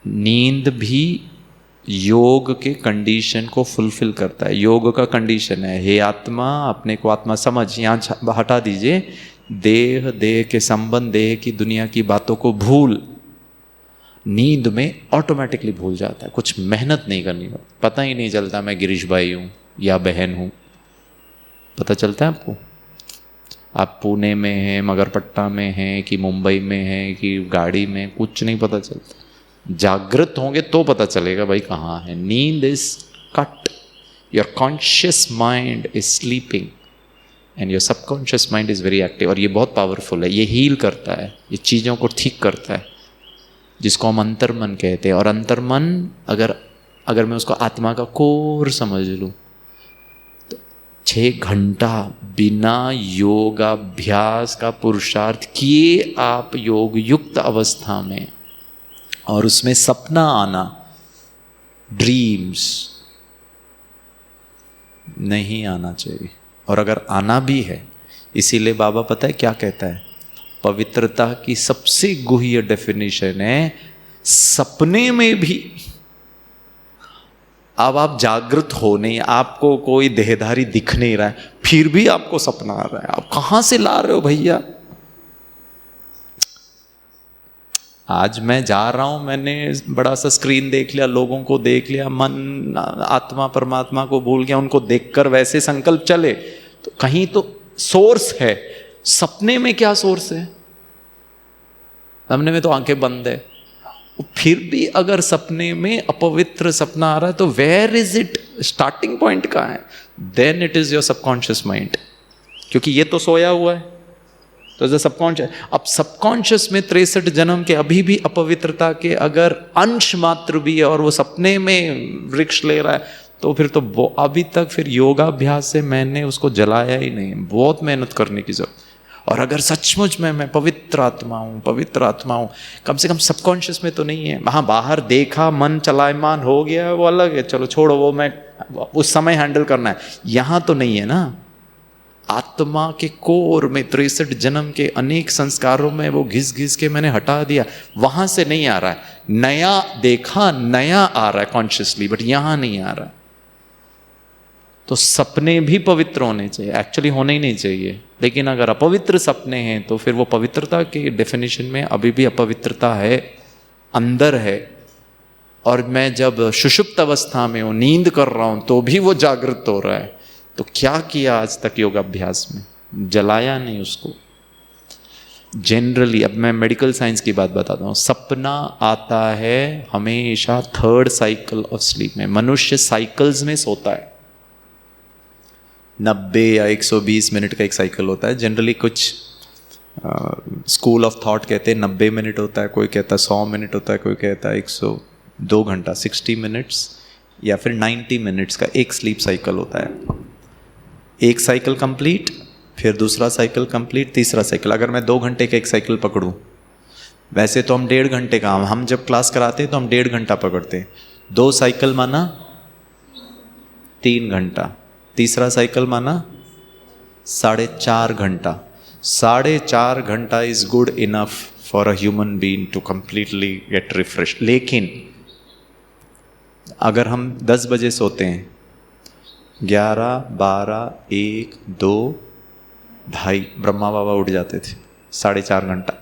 नींद भी योग के कंडीशन को फुलफिल करता है। योग का कंडीशन है, हे आत्मा अपने को आत्मा समझ, यहाँ हटा दीजिए देह, देह के संबंध, देह की दुनिया की बातों को भूल। नींद में ऑटोमेटिकली भूल जाता है, कुछ मेहनत नहीं करनी होती, पता ही नहीं चलता मैं गिरीश भाई हूँ या बहन हूँ। पता चलता है आपको? आप पुणे में हैं, मगरपट्टा में हैं कि मुंबई में हैं कि गाड़ी में, कुछ नहीं पता चलता। जागृत होंगे तो पता चलेगा भाई कहाँ है। नींद is cut, your conscious mind is sleeping and your subconscious mind is very active. और ये बहुत पावरफुल है, ये हील करता है, ये चीज़ों को ठीक करता है, जिसको हम अंतर्मन कहते हैं। और अंतर्मन अगर मैं उसको आत्मा का कोर समझ लूँ तो 6 घंटा बिना योगाभ्यास का पुरुषार्थ किए आप योग युक्त अवस्था में, और उसमें सपना आना, ड्रीम्स नहीं आना चाहिए। और अगर आना भी है, इसीलिए बाबा पता है क्या कहता है, पवित्रता की सबसे गुह्य डेफिनेशन है सपने में भी। अब आप जागृत हो नहीं, आपको कोई देहधारी दिख नहीं रहा है, फिर भी आपको सपना आ रहा है। आप कहां से ला रहे हो भैया? आज मैं जा रहा हूं, मैंने बड़ा सा स्क्रीन देख लिया, लोगों को देख लिया, मन आत्मा परमात्मा को भूल गया, उनको देखकर वैसे संकल्प चले, तो कहीं तो सोर्स है। सपने में क्या सोर्स है? सपने में तो आंखें बंद है। फिर भी अगर सपने में अपवित्र सपना आ रहा है तो where is it? Starting point कहाँ है? Then it is your subconscious mind, क्योंकि ये तो सोया हुआ है, तो जो सबकॉन्शियस, अब सबकॉन्शियस में 63 जन्म के अभी भी अपवित्रता के अगर अंश मात्र भी है और वो सपने में वृक्ष ले रहा है, तो फिर तो अभी तक फिर योगाभ्यास से मैंने उसको जलाया ही नहीं। बहुत मेहनत करने की जरूरत। और अगर सचमुच में मैं पवित्र आत्मा हूँ, कम से कम सबकॉन्शियस में तो नहीं है। हाँ, बाहर देखा, मन चलायमान हो गया, वो अलग है, चलो छोड़ो, वो मैं उस समय हैंडल करना है। यहाँ तो नहीं है ना। आत्मा के कोर में 63 जन्म के अनेक संस्कारों में वो घिस घिस के मैंने हटा दिया, वहां से नहीं आ रहा है। नया देखा, नया आ रहा है कॉन्शियसली, बट यहां नहीं आ रहा है। तो सपने भी पवित्र होने चाहिए, एक्चुअली होने ही नहीं चाहिए। लेकिन अगर अपवित्र सपने हैं तो फिर वो पवित्रता के डेफिनेशन में अभी भी अपवित्रता है, अंदर है। और मैं जब सुषुप्त अवस्था में हूँ, नींद कर रहा हूँ, तो भी वो जागृत हो रहा है। तो क्या किया आज तक योगाभ्यास में? जलाया नहीं उसको। जनरली, अब मैं मेडिकल साइंस की बात बताता हूँ, सपना आता है हमेशा 3rd साइकिल ऑफ स्लीप में। मनुष्य साइकिल्स में सोता है। 90 या 120 मिनट का एक साइकिल होता है। जनरली कुछ स्कूल ऑफ थॉट कहते हैं 90 मिनट होता है, कोई कहता है 100 मिनट होता है, कोई कहता है 102 घंटा 60 मिनट्स, या फिर 90 मिनट्स का एक स्लीप साइकिल होता है। एक साइकिल कंप्लीट, फिर दूसरा साइकिल कंप्लीट, तीसरा साइकिल। अगर मैं 2 घंटे का एक साइकिल पकड़ूं, वैसे तो हम 1.5 घंटे का, हम जब क्लास कराते हैं तो हम 1.5 घंटा पकड़ते हैं। 2 साइकिल माना 3 घंटा, तीसरा साइकिल माना 4.5 घंटा। 4.5 घंटा is good enough for a human being to completely get refresh. लेकिन अगर हम 10 बजे सोते हैं, 11, 12, 1, 2, 2:30 ब्रह्मा बाबा उठ जाते थे, 4.5 घंटा।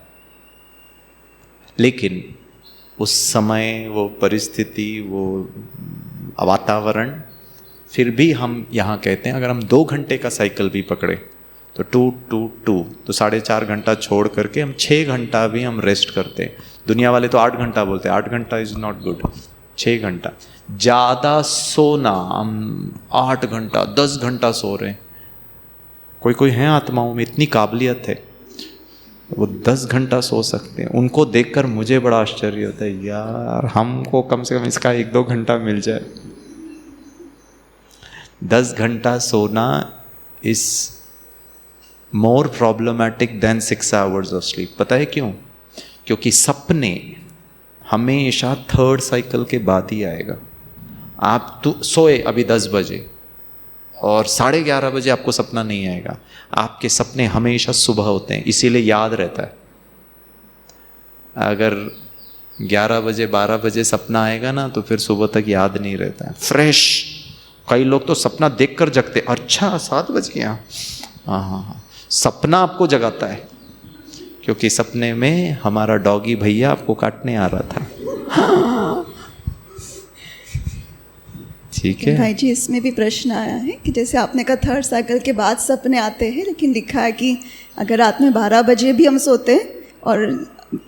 लेकिन उस समय वो परिस्थिति, वो वातावरण, फिर भी हम यहाँ कहते हैं अगर हम 2 घंटे का साइकिल भी पकड़े तो 2, 2, 2, तो 4.5 घंटा छोड़ करके हम 6 घंटा भी हम रेस्ट करते हैं। दुनिया वाले तो 8 घंटा बोलते हैं, 8 घंटा इज नॉट गुड, 6 घंटा। ज़्यादा सोना, हम 8 घंटा 10 घंटा सो रहे हैं। कोई हैं आत्माओं में इतनी काबिलियत है, वो 10 घंटा सो सकते हैं। उनको देखकर मुझे बड़ा आश्चर्य होता है, यार हमको कम से कम इसका 1-2 घंटा मिल जाए। 10 घंटा सोना is more problematic than 6 hours of sleep. पता है क्यों? क्योंकि सपने हमेशा 3rd साइकिल के बाद ही आएगा। आप तो सोए अभी 10 बजे और 11:30 बजे आपको सपना नहीं आएगा। आपके सपने हमेशा सुबह होते हैं, इसीलिए याद रहता है। अगर 11 बजे 12 बजे सपना आएगा ना तो फिर सुबह तक याद नहीं रहता है, फ्रेश। कई लोग तो सपना देखकर जगते, अच्छा 7 बज गया। हाँ, सपना आपको जगाता है, क्योंकि सपने में हमारा डॉगी भैया आपको काटने आ रहा था। ठीक है भाई जी, इसमें भी प्रश्न आया है कि जैसे आपने कहा 3rd साइकिल के बाद सपने आते हैं, लेकिन लिखा है कि अगर रात में 12 बजे भी हम सोते हैं और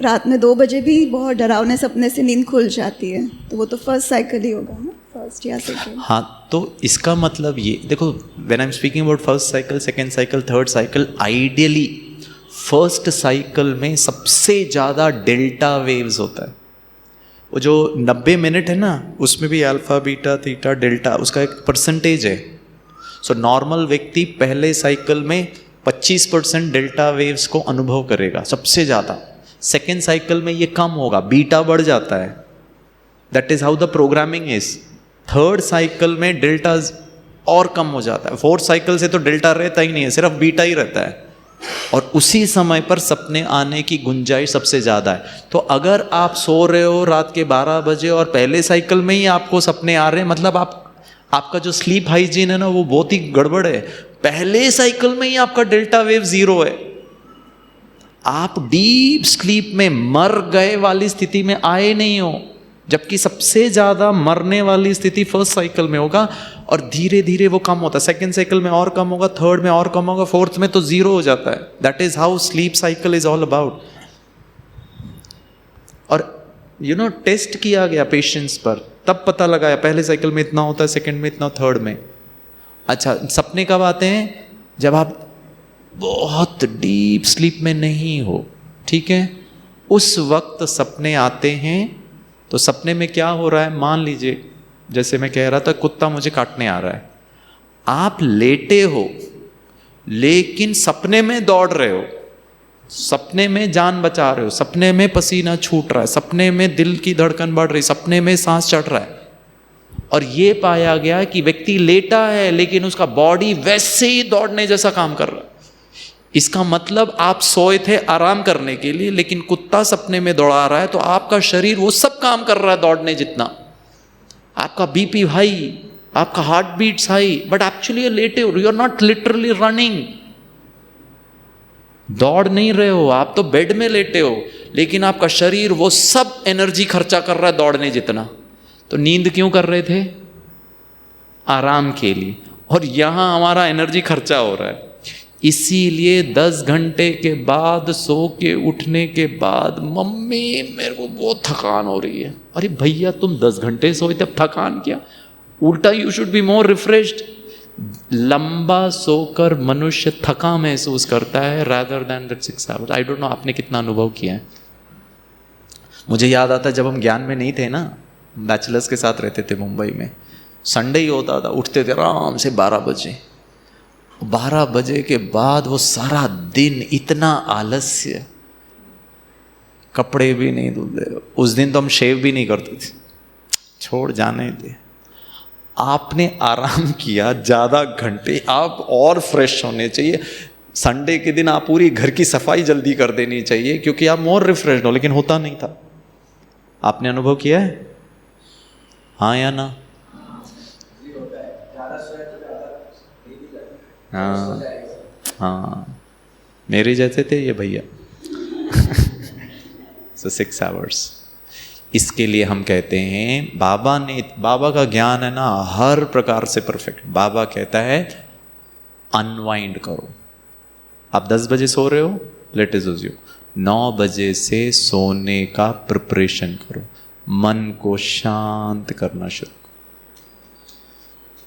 रात में 2 बजे भी बहुत डरावने सपने से नींद खुल जाती है, तो वो तो 1st साइकिल ही होगा ना, 1st या 2nd। हाँ, तो इसका मतलब ये देखो, when I am speaking about 1st cycle, 2nd cycle, 3rd cycle, ideally 1st cycle में सबसे ज़्यादा डेल्टा वेव्स होता है। वो जो 90 मिनट है ना, उसमें भी अल्फा बीटा थीटा डेल्टा उसका एक परसेंटेज है। सो नॉर्मल व्यक्ति पहले साइकिल में 25% डेल्टा वेव्स को अनुभव करेगा सबसे ज़्यादा। 2nd साइकिल में ये कम होगा, बीटा बढ़ जाता है। That is how the programming is. 3rd cycle में डेल्टा और कम हो जाता है। 4th साइकिल से तो डेल्टा रहता ही नहीं है, सिर्फ बीटा ही रहता है, और उसी समय पर सपने आने की गुंजाइश सबसे ज़्यादा है। तो अगर आप सो रहे हो रात के 12 बजे और पहले साइकिल में ही आपको सपने आ रहे हैं, मतलब आपका जो स्लीप हाइजीन है ना, वो बहुत ही गड़बड़ है। पहले साइकिल में ही आपका डेल्टा वेव 0 है, आप डीप स्लीप में मर गए वाली स्थिति में आए नहीं हो, जबकि सबसे ज़्यादा मरने वाली स्थिति 1st साइकिल में होगा, और धीरे धीरे वो कम होता है। 2nd साइकिल में और कम होगा, 3rd में और कम होगा, 4th में तो 0 हो जाता है। That is how sleep cycle is all about. और टेस्ट किया गया पेशेंट्स पर, तब पता लगाया पहले साइकिल में इतना होता है, 2nd में इतना, 3rd में। अच्छा, सपने कब आते हैं? जब आप बहुत डीप स्लीप में नहीं हो, ठीक है, उस वक्त सपने आते हैं। तो सपने में क्या हो रहा है, मान लीजिए जैसे मैं कह रहा था, कुत्ता मुझे काटने आ रहा है, आप लेटे हो लेकिन सपने में दौड़ रहे हो, सपने में जान बचा रहे हो, सपने में पसीना छूट रहा है, सपने में दिल की धड़कन बढ़ रही, सपने में सांस चढ़ रहा है। और ये पाया गया कि व्यक्ति लेटा है लेकिन उसका बॉडी वैसे ही दौड़ने जैसा काम कर रहा है। इसका मतलब आप सोए थे आराम करने के लिए, लेकिन कुत्ता सपने में दौड़ा रहा है, तो आपका शरीर वो सब काम कर रहा है दौड़ने जितना। आपका बीपी हाई, आपका heart beats high, but actually लेटे हो, you are not literally running, दौड़ नहीं रहे हो, आप तो बेड में लेटे हो, लेकिन आपका शरीर वो सब एनर्जी खर्चा कर रहा है दौड़ने जितना। तो नींद क्यों कर रहे थे? आराम के लिए। और यहां हमारा एनर्जी खर्चा हो रहा है। इसीलिए 10 घंटे के बाद सो के उठने के बाद, मम्मी मेरे को बहुत थकान हो रही है। अरे भैया, तुम 10 घंटे सोए तब थकान क्या? उल्टा, you should be more refreshed. लंबा सोकर मनुष्य थका महसूस करता है rather than that 6 hours. I don't know आपने कितना अनुभव किया है। मुझे याद आता है जब हम ज्ञान में नहीं थे ना, बैचलर्स के साथ रहते थे मुंबई में, संडे ही होता था, उठते थे आराम से 12 बजे। 12 बजे के बाद वो सारा दिन इतना आलस्य, कपड़े भी नहीं धुलते। उस दिन तो हम शेव भी नहीं करते थे, छोड़ जाने थे। आपने आराम किया ज़्यादा घंटे, आप और फ्रेश होने चाहिए। संडे के दिन आप पूरी घर की सफाई जल्दी कर देनी चाहिए, क्योंकि आप मोर रिफ्रेश हो, लेकिन होता नहीं था। आपने अनुभव किया है? हाँ या ना? हाँ हाँ, मेरे जैसे थे ये भैया। So 6 hours। इसके लिए हम कहते हैं, बाबा का ज्ञान है ना हर प्रकार से परफेक्ट। बाबा कहता है अनवाइंड करो। आप 10 बजे सो रहे हो, लेट अस अज्यूम 9 बजे से सोने का प्रिपरेशन करो, मन को शांत करना शुरू करो।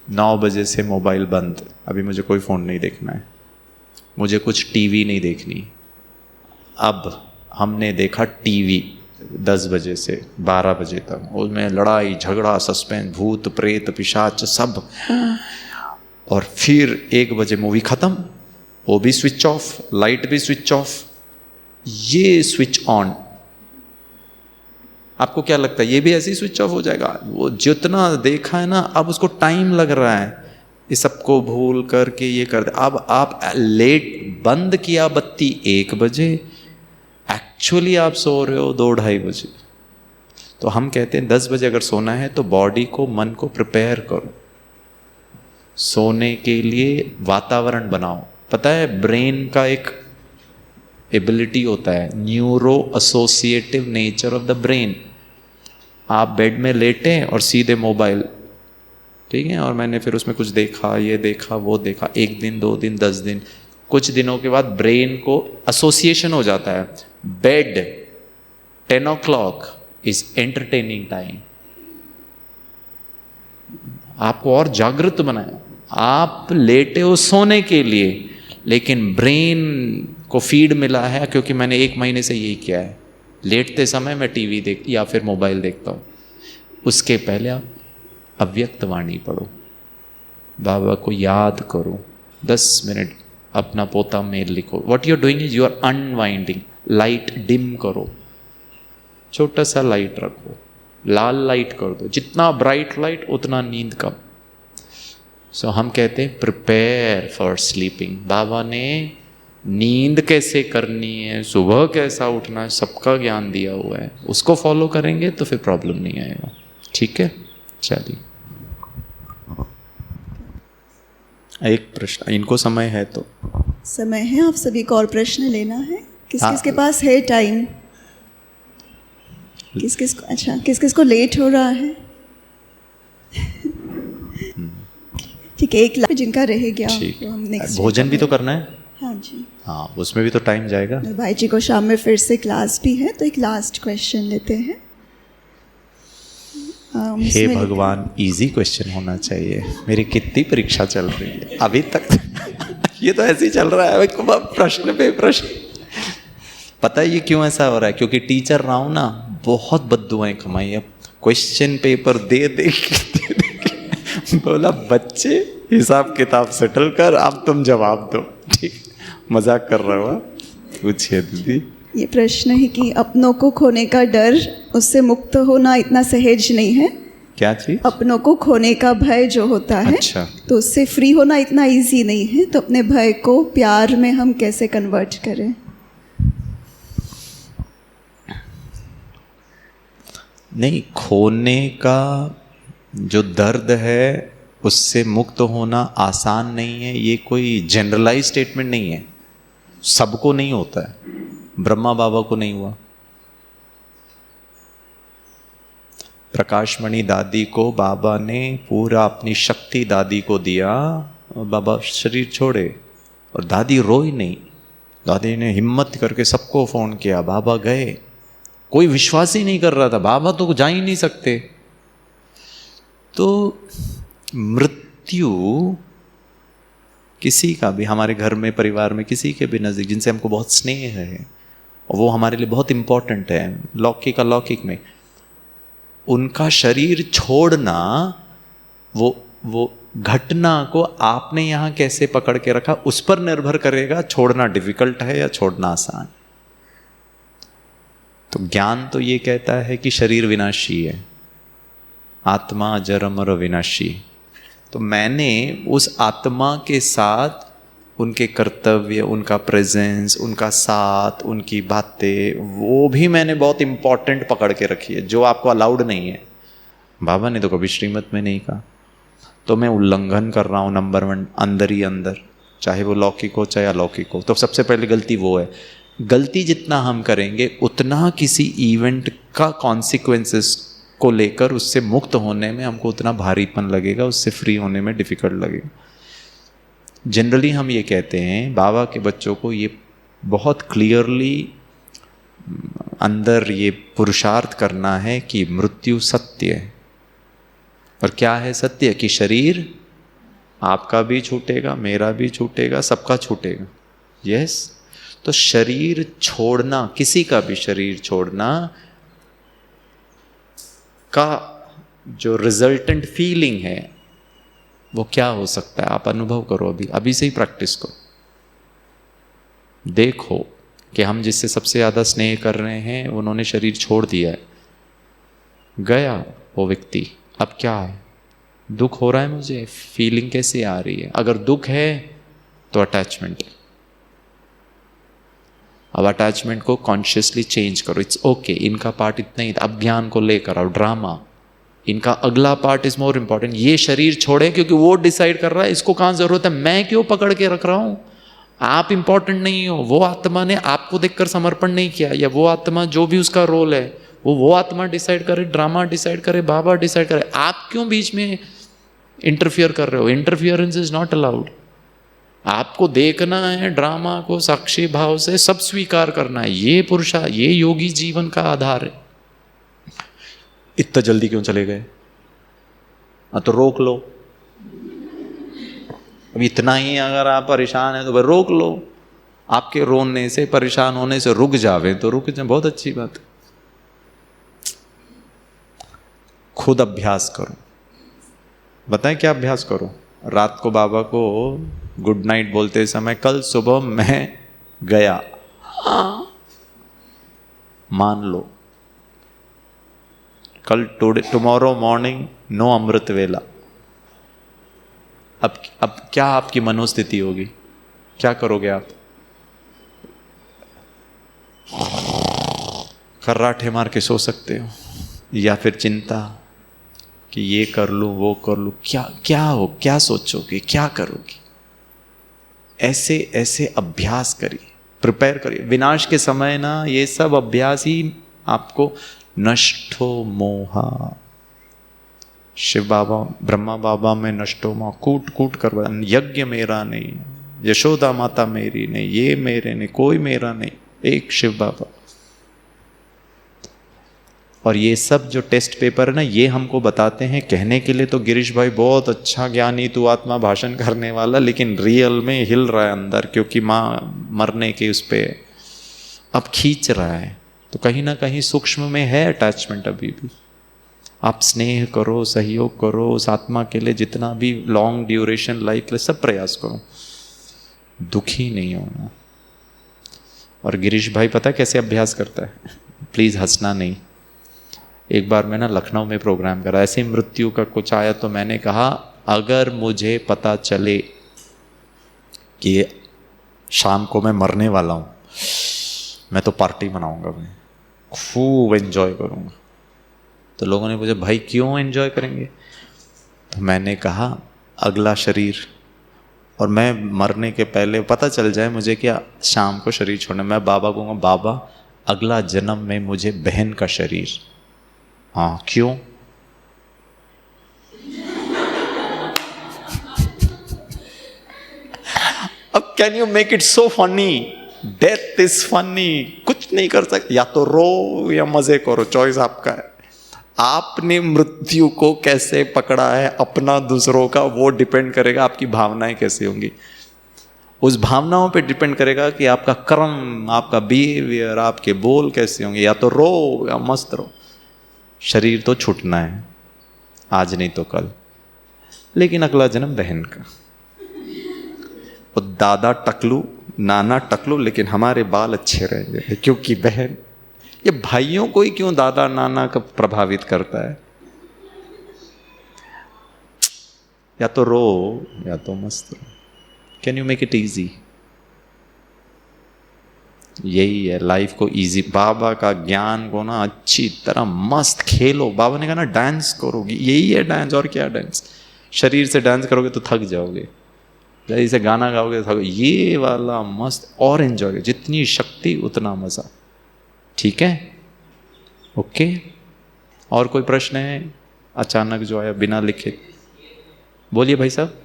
9 बजे से मोबाइल बंद, अभी मुझे कोई फ़ोन नहीं देखना है, मुझे कुछ टीवी नहीं देखनी। अब हमने देखा टीवी 10 बजे से 12 बजे तक, उसमें लड़ाई झगड़ा, सस्पेंस, भूत प्रेत पिशाच सब, और फिर 1 बजे मूवी ख़त्म, वो भी स्विच ऑफ, लाइट भी स्विच ऑफ, ये स्विच ऑन। आपको क्या लगता है ये भी ऐसे ही स्विच ऑफ हो जाएगा? वो जितना देखा है ना, अब उसको टाइम लग रहा है, ये सबको भूल करके ये कर दे। अब आप लेट बंद किया बत्ती 1 बजे, एक्चुअली आप सो रहे हो 2-2:30 बजे। तो हम कहते हैं 10 बजे अगर सोना है तो बॉडी को, मन को प्रिपेयर करो, सोने के लिए वातावरण बनाओ। पता है ब्रेन का एक एबिलिटी होता है, neuro associative nature of the brain. आप बेड में लेटे और सीधे मोबाइल, ठीक है, और मैंने फिर उसमें कुछ देखा, ये देखा, वो देखा, 1 दिन 2 दिन 10 दिन, कुछ दिनों के बाद ब्रेन को एसोसिएशन हो जाता है, bed 10 o'clock is entertaining time. आपको और जागृत बनाया, आप लेटे हो सोने के लिए, लेकिन ब्रेन को फीड मिला है, क्योंकि मैंने 1 महीने से यही किया है, लेटते समय मैं टीवी देख या फिर मोबाइल देखता हूँ। उसके पहले आप अव्यक्त वाणी पढ़ो, बाबा को याद करो, 10 मिनट अपना पोता मेल लिखो। What you are doing is you are unwinding. Light dim करो, छोटा सा लाइट रखो, लाल लाइट कर दो, जितना ब्राइट लाइट उतना नींद कम। सो हम कहते हैं प्रिपेयर फॉर स्लीपिंग। बाबा ने नींद कैसे करनी है, सुबह कैसा उठना है, सबका ज्ञान दिया हुआ है, उसको फॉलो करेंगे तो फिर प्रॉब्लम नहीं आएगा। ठीक है, चलिए एक प्रश्न, इनको समय है तो समय है, आप सभी को और प्रश्न लेना है? किस किस के पास है टाइम? किस किस को, अच्छा किस किस को लेट हो रहा है? ठीक है, 1 लाख जिनका रह गया ठीक। वो हम नेक्स्ट भोजन भी तो करना है। हाँ जी, हाँ, उसमें भी तो टाइम जाएगा। भाई जी को शाम में फिर से क्लास भी है, तो एक लास्ट क्वेश्चन लेते हैं। हे भगवान, इजी क्वेश्चन होना चाहिए। मेरी कितनी परीक्षा चल रही है अभी तक ये तो ऐसे ही चल रहा है, प्रश्न पे प्रश्न। पता है ये क्यों ऐसा हो रहा है? क्योंकि टीचर रहा हूं ना, बहुत बद्दुआएं कमाई। अब क्वेश्चन पेपर दे दे बोला बच्चे हिसाब किताब सेटल कर, अब तुम जवाब दो। ठीक, मजाक कर रहा हुआ। पूछिए दीदी। ये प्रश्न है कि अपनों को खोने का डर, उससे मुक्त होना इतना सहज नहीं है। क्या चीज? अपनों को खोने का भय जो होता है, अच्छा। तो उससे फ्री होना इतना इजी नहीं है। तो अपने भय को प्यार में हम कैसे कन्वर्ट करें? नहीं, खोने का जो दर्द है उससे मुक्त होना आसान नहीं है। ये कोई जनरलाइज स्टेटमेंट नहीं है, सबको नहीं होता है। ब्रह्मा बाबा को नहीं हुआ, प्रकाशमणि दादी को बाबा ने पूरा अपनी शक्ति दादी को दिया, और बाबा शरीर छोड़े और दादी रोई नहीं। दादी ने हिम्मत करके सबको फोन किया, बाबा गए। कोई विश्वास ही नहीं कर रहा था, बाबा तो जा ही नहीं सकते। तो मृत्यु किसी का भी, हमारे घर में, परिवार में किसी के भी नज़दीक जिनसे हमको बहुत स्नेह है और वो हमारे लिए बहुत इम्पोर्टेंट है, लौकिक अलौकिक में, उनका शरीर छोड़ना, वो घटना को आपने यहाँ कैसे पकड़ के रखा उस पर निर्भर करेगा, छोड़ना डिफिकल्ट है या छोड़ना आसान। तो ज्ञान तो ये कहता है कि शरीर विनाशी है, आत्मा अजर अमर विनाशी। तो मैंने उस आत्मा के साथ उनके कर्तव्य, उनका प्रेजेंस, उनका साथ, उनकी बातें, वो भी मैंने बहुत इम्पॉर्टेंट पकड़ के रखी है, जो आपको अलाउड नहीं है। बाबा ने तो कभी श्रीमत में नहीं कहा, तो मैं उल्लंघन कर रहा हूँ नंबर 1 अंदर ही अंदर, चाहे वो लौकिक हो चाहे अलौकिक हो। तो सबसे पहले गलती वो है। गलती जितना हम करेंगे उतना किसी इवेंट का कॉन्सिक्वेंसेस को लेकर उससे मुक्त होने में हमको उतना भारीपन लगेगा, उससे फ्री होने में डिफिकल्ट लगेगा। जनरली हम ये कहते हैं, बाबा के बच्चों को ये बहुत क्लियरली अंदर ये पुरुषार्थ करना है कि मृत्यु सत्य है। और क्या है सत्य? कि शरीर आपका भी छूटेगा, मेरा भी छूटेगा, सबका छूटेगा। यस। तो शरीर छोड़ना, किसी का भी शरीर छोड़ना का जो रिजल्टेंट फीलिंग है वो क्या हो सकता है? आप अनुभव करो, अभी से ही प्रैक्टिस करो। देखो कि हम जिससे सबसे ज़्यादा स्नेह कर रहे हैं उन्होंने शरीर छोड़ दिया है, गया वो व्यक्ति, अब क्या है? दुख हो रहा है मुझे, फीलिंग कैसे आ रही है? अगर दुख है तो अटैचमेंट है, अब अटैचमेंट को कॉन्शियसली चेंज करो, इट्स ओके, इनका पार्ट इतना ही था, अब ज्ञान को लेकर आओ, ड्रामा, इनका अगला पार्ट इज मोर इम्पॉर्टेंट। ये शरीर छोड़े क्योंकि वो डिसाइड कर रहा है, इसको कहाँ जरूरत है, मैं क्यों पकड़ के रख रहा हूँ। आप इंपॉर्टेंट नहीं हो, वो आत्मा ने आपको देखकर समर्पण नहीं किया, या वो आत्मा जो भी उसका रोल है वो आत्मा डिसाइड करे, ड्रामा डिसाइड करे, बाबा डिसाइड करे, आप क्यों बीच में इंटरफियर कर रहे हो। Interference is not allowed. आपको देखना है ड्रामा को साक्षी भाव से, सब स्वीकार करना है, ये पुरुषा, ये योगी जीवन का आधार है। इतना जल्दी क्यों चले गए, तो रोक लो। अब इतना ही अगर आप परेशान हैं तो भाई रोक लो। आपके रोने से, परेशान होने से रुक जावे तो रुक जाए, बहुत अच्छी बात है। खुद अभ्यास करो। बताएं क्या अभ्यास करो। रात को बाबा को गुड नाइट बोलते समय, कल सुबह मैं गया, मान लो। कल टुमारो मॉर्निंग नो अमृत वेला। अब क्या आपकी मनोस्थिति होगी, क्या करोगे आप। खर्राटे मार के सो सकते हो, या फिर चिंता कि ये कर लूं वो कर लूं, क्या सोचोगे, क्या करोगे। ऐसे ऐसे अभ्यास करिए, प्रिपेयर करिए। विनाश के समय ना ये सब अभ्यास ही आपको नष्टो मोहा, शिव बाबा ब्रह्मा बाबा में नष्टो मोह, कूट कूट कर, यज्ञ मेरा नहीं, यशोदा माता मेरी नहीं, ये मेरे नहीं, कोई मेरा नहीं, एक शिव बाबा। और ये सब जो टेस्ट पेपर है ना, ये हमको बताते हैं कहने के लिए तो गिरीश भाई बहुत अच्छा ज्ञानी तू आत्मा भाषण करने वाला, लेकिन रियल में हिल रहा है अंदर, क्योंकि माँ मरने के उस पे अब खींच रहा है। तो कहीं ना कहीं सूक्ष्म में है अटैचमेंट अभी भी। आप स्नेह करो, सहयोग करो उस आत्मा के लिए, जितना भी लॉन्ग ड्यूरेशन लाइफ के लिए सब प्रयास करो, दुखी नहीं होना। और गिरीश भाई पता कैसे अभ्यास करता है, प्लीज़ हंसना नहीं। एक बार मैं ना लखनऊ में प्रोग्राम करा, ऐसे मृत्यु का कुछ आया, तो मैंने कहा अगर मुझे पता चले कि शाम को मैं मरने वाला हूँ, मैं तो पार्टी मनाऊंगा, मैं खूब एंजॉय करूँगा। तो लोगों ने पूछा भाई क्यों एंजॉय करेंगे, तो मैंने कहा अगला शरीर, और मैं मरने के पहले पता चल जाए मुझे क्या शाम को शरीर छोड़ना, मैं बाबा को कहूँगा बाबा अगला जन्म में मुझे बहन का शरीर। हाँ क्यों, अब can you make it so funny, death is funny, कुछ नहीं कर सकते, या तो रो या मजे करो, चॉइस आपका है। आपने मृत्यु को कैसे पकड़ा है अपना दूसरों का, वो डिपेंड करेगा आपकी भावनाएं कैसी होंगी। उस भावनाओं पे डिपेंड करेगा कि आपका कर्म, आपका बिहेवियर, आपके बोल कैसे होंगे, या तो रो या मस्त रहो। शरीर तो छूटना है, आज नहीं तो कल, लेकिन अगला जन्म बहन का। वो दादा टकलू, नाना टकलू, लेकिन हमारे बाल अच्छे रहेंगे क्योंकि बहन। ये भाइयों को ही क्यों दादा नाना का प्रभावित करता है। या तो रो या तो मस्त रो। Can you make it easy. यही है लाइफ को इजी। बाबा का ज्ञान को ना अच्छी तरह मस्त खेलो। बाबा ने कहा ना डांस करोगी, यही है डांस, और क्या डांस। शरीर से डांस करोगे तो थक जाओगे, जैसे गाना गाओगे तो थक। ये वाला मस्त और एंजॉय, जितनी शक्ति उतना मजा। ठीक है, ओके। और कोई प्रश्न है अचानक जो आया बिना लिखे, बोलिए भाई साहब।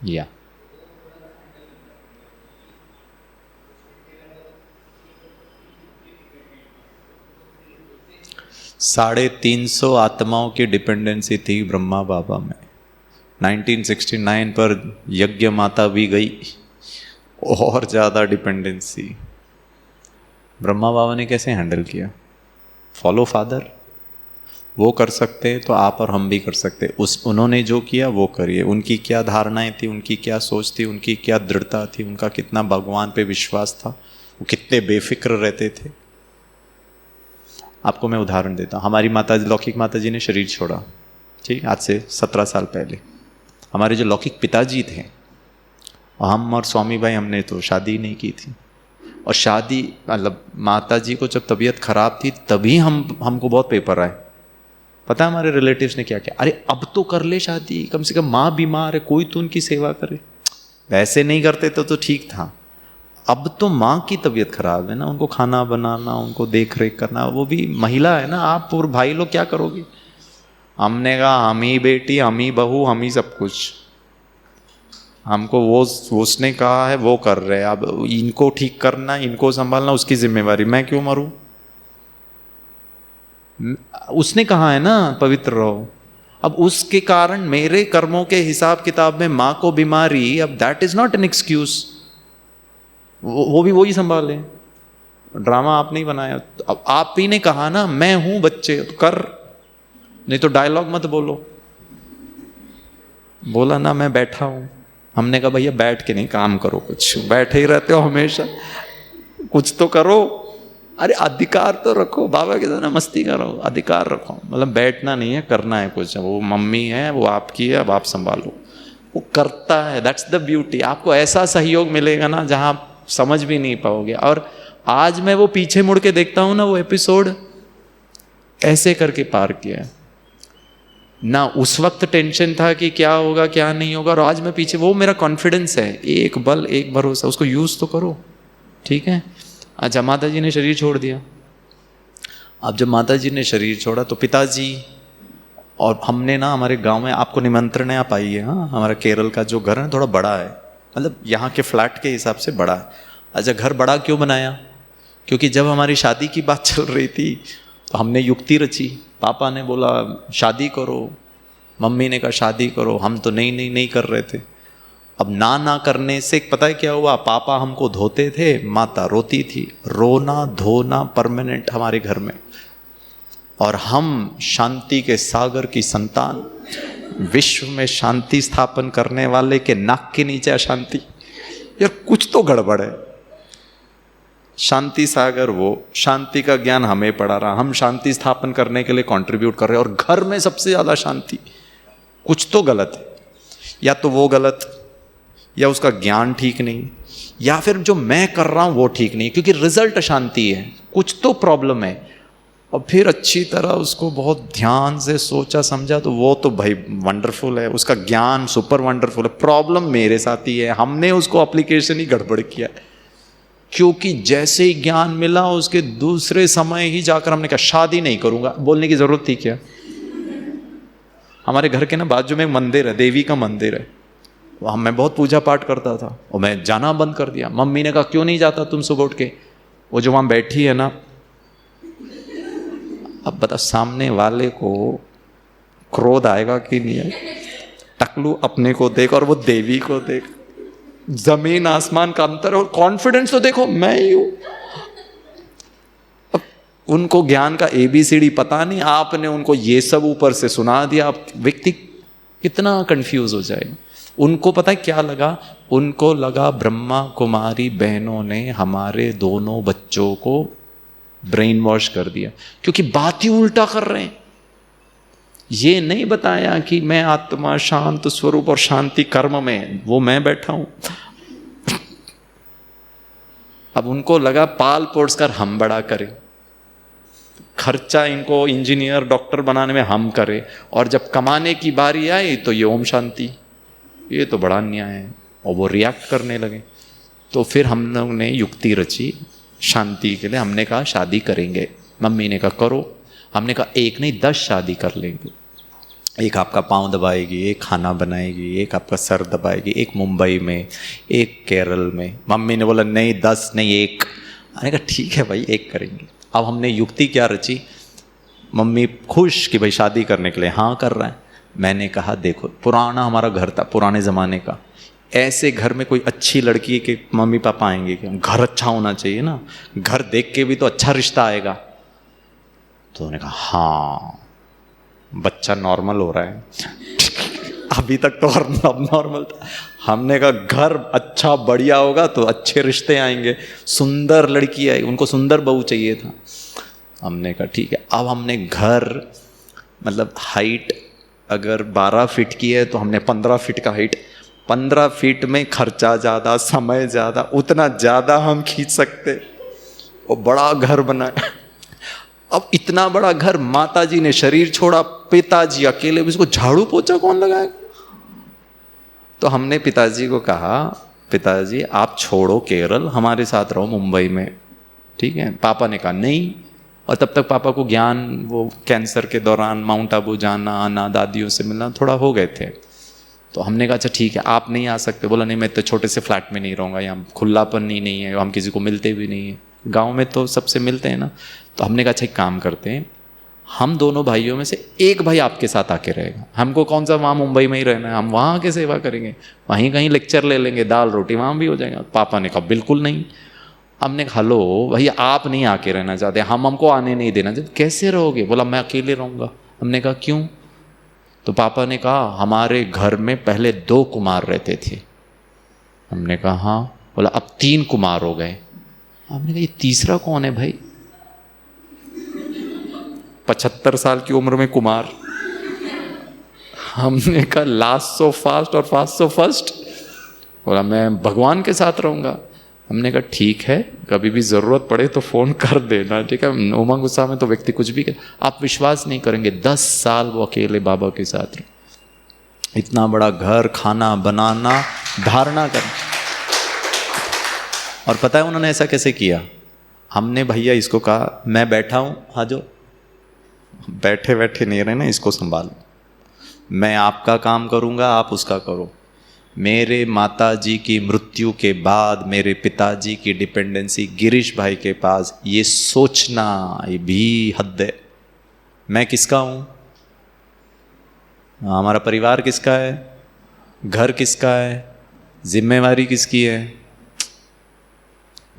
या 350 आत्माओं की डिपेंडेंसी थी ब्रह्मा बाबा में। 1969 पर यज्ञ माता भी गई, और ज़्यादा डिपेंडेंसी। ब्रह्मा बाबा ने कैसे हैंडल किया। फॉलो फादर, वो कर सकते तो आप और हम भी कर सकते। उन्होंने जो किया वो करिए। उनकी क्या धारणाएं थी, उनकी क्या सोच थी, उनकी क्या दृढ़ता थी, उनका कितना भगवान पे विश्वास था, वो कितने बेफिक्र रहते थे। आपको मैं उदाहरण देता हूँ। हमारी माता, लौकिक माता जी ने शरीर छोड़ा, ठीक, आज से 17 साल पहले। हमारे जो लौकिक पिताजी थे हम और स्वामी भाई हमने तो शादी नहीं की थी, और शादी मतलब माता जी को जब तबीयत खराब थी तभी हमको बहुत पेपर आए। पता है हमारे रिलेटिव्स ने क्या किया, अरे अब तो कर ले शादी, कम से कम माँ बीमार है, कोई तो उनकी सेवा करे। वैसे नहीं करते तो ठीक था, अब तो माँ की तबीयत खराब है ना, उनको खाना बनाना, उनको देख रेख करना, वो भी महिला है ना, आप और भाई लोग क्या करोगे। हमने कहा हम ही बेटी, हम ही बहू, हम ही सब कुछ, हमको वो उसने कहा है वो कर रहे हैं, अब इनको ठीक करना, इनको संभालना उसकी जिम्मेवारी, मैं क्यों मरूं। उसने कहा है ना पवित्र रहो, अब उसके कारण मेरे कर्मों के हिसाब किताब में माँ को बीमारी, अब that is not an excuse, वो भी वही संभाले, ड्रामा आपने ही बनाया। अब आप ही ने कहा ना मैं हूं बच्चे तो कर, नहीं तो डायलॉग मत बोलो। बोला ना मैं बैठा हूं, हमने कहा भैया बैठ के नहीं काम करो, कुछ बैठे ही रहते हो हमेशा, कुछ तो करो। अरे अधिकार तो रखो, बाबा के साथ मस्ती करो, अधिकार रखो, मतलब बैठना नहीं है, करना है कुछ। वो मम्मी है, वो आपकी है, अब आप संभालो। वो करता है, दैट्स द ब्यूटी। आपको ऐसा सहयोग मिलेगा ना जहां आप समझ भी नहीं पाओगे। और आज मैं वो पीछे मुड़ के देखता हूं ना, वो एपिसोड ऐसे करके पार किया ना। उस वक्त टेंशन था कि क्या होगा क्या नहीं होगा, और आज मैं पीछे, वो मेरा कॉन्फिडेंस है, एक बल एक भरोसा, उसको यूज तो करो, ठीक है। अच्छा, माता जी ने शरीर छोड़ दिया। अब जब माता जी ने शरीर छोड़ा तो पिताजी और हमने ना, हमारे गांव में आपको निमंत्रण है, आप आइए। हाँ, हमारा केरल का जो घर है थोड़ा बड़ा है, मतलब यहाँ के फ्लैट के हिसाब से बड़ा है। अच्छा, घर बड़ा क्यों बनाया, क्योंकि जब हमारी शादी की बात चल रही थी तो हमने युक्ति रची। पापा ने बोला शादी करो, मम्मी ने कहा शादी करो, हम तो नहीं कर रहे थे। अब ना करने से पता है क्या हुआ, पापा हमको धोते थे, माता रोती थी। रोना धोना परमानेंट हमारे घर में। और हम शांति के सागर की संतान, विश्व में शांति स्थापन करने वाले के नाक के नीचे अशांति, यार कुछ तो गड़बड़ है। शांति सागर वो, शांति का ज्ञान हमें पढ़ा रहा, हम शांति स्थापन करने के लिए कंट्रीब्यूट कर रहे हैं, और घर में सबसे ज्यादा शांति। कुछ तो गलत है, या तो वो गलत, या उसका ज्ञान ठीक नहीं, या फिर जो मैं कर रहा हूं वो ठीक नहीं, क्योंकि रिजल्ट शांति है, कुछ तो प्रॉब्लम है। और फिर अच्छी तरह उसको बहुत ध्यान से सोचा समझा तो वो तो भाई वंडरफुल है, उसका ज्ञान सुपर वंडरफुल है। प्रॉब्लम मेरे साथ ही है, हमने उसको एप्लीकेशन ही गड़बड़ किया, क्योंकि जैसे ही ज्ञान मिला उसके दूसरे समय ही जाकर हमने कहा शादी नहीं करूंगा। बोलने की जरूरत थी क्या। हमारे घर के ना बाजू में एक मंदिर है, देवी का मंदिर है, वहाँ मैं बहुत पूजा पाठ करता था, और मैं जाना बंद कर दिया। मम्मी ने कहा क्यों नहीं जाता तुम सुबह उठ के। वो जो वहाँ बैठी है ना, अब बता सामने वाले को क्रोध आएगा कि नहीं आएगा। टकलू अपने को देख और वो देवी को देख, जमीन आसमान का अंतर, और कॉन्फिडेंस तो देखो मैं ही हूं। अब उनको ज्ञान का ABCD पता नहीं, आपने उनको ये सब ऊपर से सुना दिया। अब व्यक्ति कितना कंफ्यूज हो जाएगा। उनको पता है क्या लगा, उनको लगा ब्रह्मा कुमारी बहनों ने हमारे दोनों बच्चों को ब्रेन वॉश कर दिया, क्योंकि बात ही उल्टा कर रहे हैं। ये नहीं बताया कि मैं आत्मा शांत स्वरूप और शांति कर्म में, वो मैं बैठा हूं। अब उनको लगा पाल पोस कर हम बड़ा करें, खर्चा इनको इंजीनियर डॉक्टर बनाने में हम करें, और जब कमाने की बारी आई तो ये ओम शांति, ये तो बड़ा अन्याय है, और वो रिएक्ट करने लगे। तो फिर हम लोग ने युक्ति रची शांति के लिए। हमने कहा शादी करेंगे। मम्मी ने कहा करो। हमने कहा एक नहीं 10 शादी कर लेंगे, एक आपका पाँव दबाएगी, एक खाना बनाएगी, एक आपका सर दबाएगी, एक मुंबई में, एक केरल में। मम्मी ने बोला नहीं 10 नहीं 1। मैंने कहा ठीक है भाई 1 करेंगे। अब हमने युक्ति क्या रची, मम्मी खुश कि भाई शादी करने के लिए हाँ कर रहा है। मैंने कहा देखो पुराना हमारा घर था, पुराने ज़माने का, ऐसे घर में कोई अच्छी लड़की के मम्मी पापा आएंगे कि घर अच्छा होना चाहिए ना, घर देख के भी तो अच्छा रिश्ता आएगा। तो उन्होंने कहा हाँ बच्चा नॉर्मल हो रहा है। अभी तक तो अब नॉर्मल था। हमने कहा घर अच्छा बढ़िया होगा तो अच्छे रिश्ते आएंगे, सुंदर लड़की आई, उनको सुंदर बहू चाहिए था। हमने कहा ठीक है। अब हमने घर मतलब हाइट अगर 12 फीट की है तो हमने 15 फीट का हाइट, 15 फीट में खर्चा ज़्यादा, समय ज़्यादा, उतना ज़्यादा हम खींच सकते और बड़ा घर बनाया। अब इतना बड़ा घर, माता जी ने शरीर छोड़ा, पिताजी अकेले, इसको झाड़ू पोछा कौन लगाएगा? तो हमने पिताजी को कहा, पिताजी आप छोड़ो केरल, हमारे साथ रहो मुंबई में, ठीक है? पापा ने कहा नहीं। और तब तक पापा को ज्ञान, वो कैंसर के दौरान माउंट आबू जाना आना, दादियों से मिलना थोड़ा हो गए थे। तो हमने कहा अच्छा ठीक है, आप नहीं आ सकते। बोला नहीं, मैं तो छोटे से फ्लैट में नहीं रहूँगा, यहाँ खुलापन ही नहीं है, हम किसी को मिलते भी नहीं है, गाँव में तो सबसे मिलते हैं ना। तो हमने कहा अच्छा एक काम करते हैं, हम दोनों भाइयों में से एक भाई आपके साथ आके रहेगा, हमको कौन सा वहाँ मुंबई में ही रहना है, हम वहाँ आके सेवा करेंगे, वहीं कहीं लेक्चर ले लेंगे, दाल रोटी वहाँ भी हो जाएगा। पापा ने कहा बिल्कुल नहीं। हमने कहा हेलो भैया, आप नहीं आके रहना चाहते, हमको आने नहीं देना चाहते, कैसे रहोगे? बोला मैं अकेले रहूँगा। हमने कहा क्यों? तो पापा ने कहा हमारे घर में पहले 2 कुमार रहते थे। हमने कहा हाँ। बोला अब 3 कुमार हो गए। हमने कहा ये तीसरा कौन है भाई? 75 साल की उम्र में कुमार। हमने कहा लास्ट सो फास्ट और फास्ट सो फर्स्ट। बोला मैं भगवान के साथ रहूँगा। हमने कहा ठीक है, कभी भी ज़रूरत पड़े तो फ़ोन कर देना, ठीक है? उमंग उत्साह में तो व्यक्ति कुछ भी कर। आप विश्वास नहीं करेंगे, 10 साल वो अकेले बाबा के साथ रहे। इतना बड़ा घर, खाना बनाना, धारणा करना। और पता है उन्होंने ऐसा कैसे किया? हमने भैया इसको कहा मैं बैठा हूँ, हाँ जो बैठे बैठे नहीं रहना, इसको संभालो, मैं आपका काम करूँगा, आप उसका करो। मेरे माताजी की मृत्यु के बाद मेरे पिताजी की डिपेंडेंसी गिरीश भाई के पास, ये सोचना ये भी हद है। मैं किसका हूँ? हमारा परिवार किसका है? घर किसका है? जिम्मेवारी किसकी है?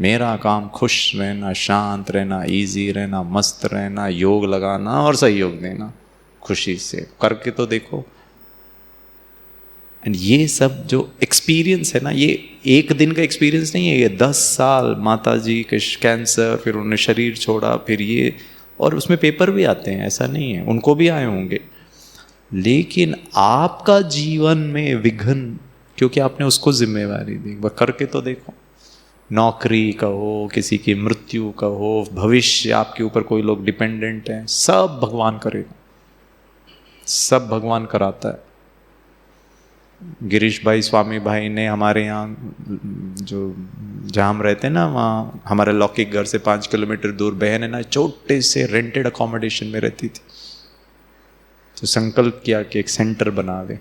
मेरा काम खुश रहना, शांत रहना, इजी रहना, मस्त रहना, योग लगाना और सहयोग देना, खुशी से करके तो देखो। एंड ये सब जो एक्सपीरियंस है ना, ये एक दिन का एक्सपीरियंस नहीं है, ये 10 साल। माता जी के कैंसर, फिर उन्होंने शरीर छोड़ा, फिर ये, और उसमें पेपर भी आते हैं, ऐसा नहीं है, उनको भी आए होंगे। लेकिन आपका जीवन में विघ्न, क्योंकि आपने उसको जिम्मेवारी दी, वह करके तो देखो। नौकरी का हो, किसी की मृत्यु का हो, भविष्य आपके ऊपर कोई लोग डिपेंडेंट हैं, सब भगवान करेगा, सब भगवान कराता है। गिरीश भाई, स्वामी भाई ने हमारे यहाँ जो जहाँ हम रहते हैं ना, वहाँ हमारे लौकिक घर से 5 किलोमीटर दूर बहन है ना, छोटे से रेंटेड अकोमोडेशन में रहती थी। तो संकल्प किया कि एक सेंटर बनावे।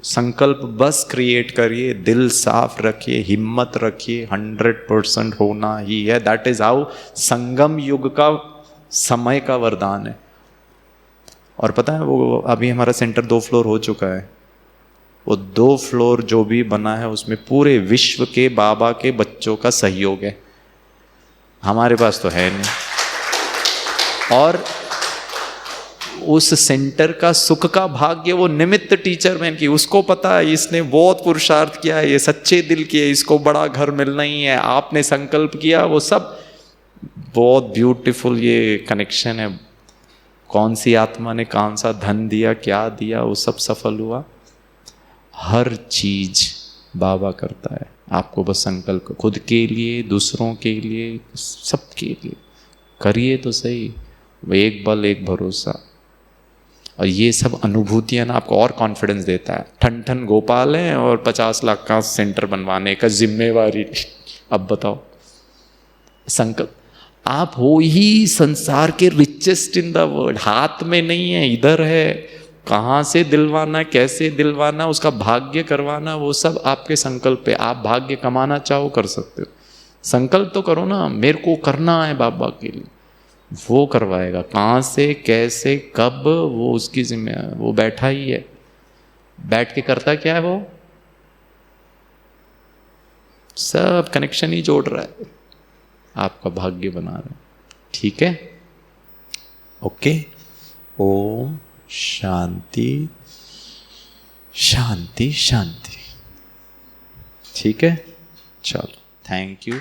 संकल्प बस क्रिएट करिए, दिल साफ रखिए, हिम्मत रखिए, 100% होना ही है। दैट इज हाउ संगम युग का समय का वरदान है। और पता है वो अभी हमारा सेंटर 2 फ्लोर हो चुका है। वो 2 फ्लोर जो भी बना है उसमें पूरे विश्व के बाबा के बच्चों का सहयोग है, हमारे पास तो है नहीं। और उस सेंटर का सुख का भाग्य वो निमित्त टीचर मैन की, उसको पता है इसने बहुत पुरुषार्थ किया है, ये सच्चे दिल की है, इसको बड़ा घर मिलना ही है, आपने संकल्प किया, वो सब बहुत ब्यूटीफुल ये कनेक्शन है। कौन सी आत्मा ने कौन सा धन दिया, क्या दिया, वो सब सफल हुआ। हर चीज बाबा करता है, आपको बस संकल्प खुद के लिए, दूसरों के लिए, सबके लिए करिए तो सही। एक बल एक भरोसा, और ये सब अनुभूतियां ना आपको और कॉन्फिडेंस देता है। ठन ठन गोपाल हैं और 50 लाख का सेंटर बनवाने का जिम्मेवारी। अब बताओ, संकल्प आप हो ही संसार के रिचेस्ट इन द वर्ल्ड, हाथ में नहीं है, इधर है। कहाँ से दिलवाना, कैसे दिलवाना, उसका भाग्य करवाना, वो सब आपके संकल्प पे। आप भाग्य कमाना चाहो कर सकते हो, संकल्प तो करो ना, मेरे को करना है बाबा के लिए, वो करवाएगा। कहाँ से, कैसे, कब, वो उसकी जिम्मेदारी, वो बैठा ही है। बैठ के करता क्या है? वो सब कनेक्शन ही जोड़ रहा है, आपका भाग्य बना रहा है। ठीक है, ओके। ओम शांति शांति शांति। ठीक है, चलो, थैंक यू।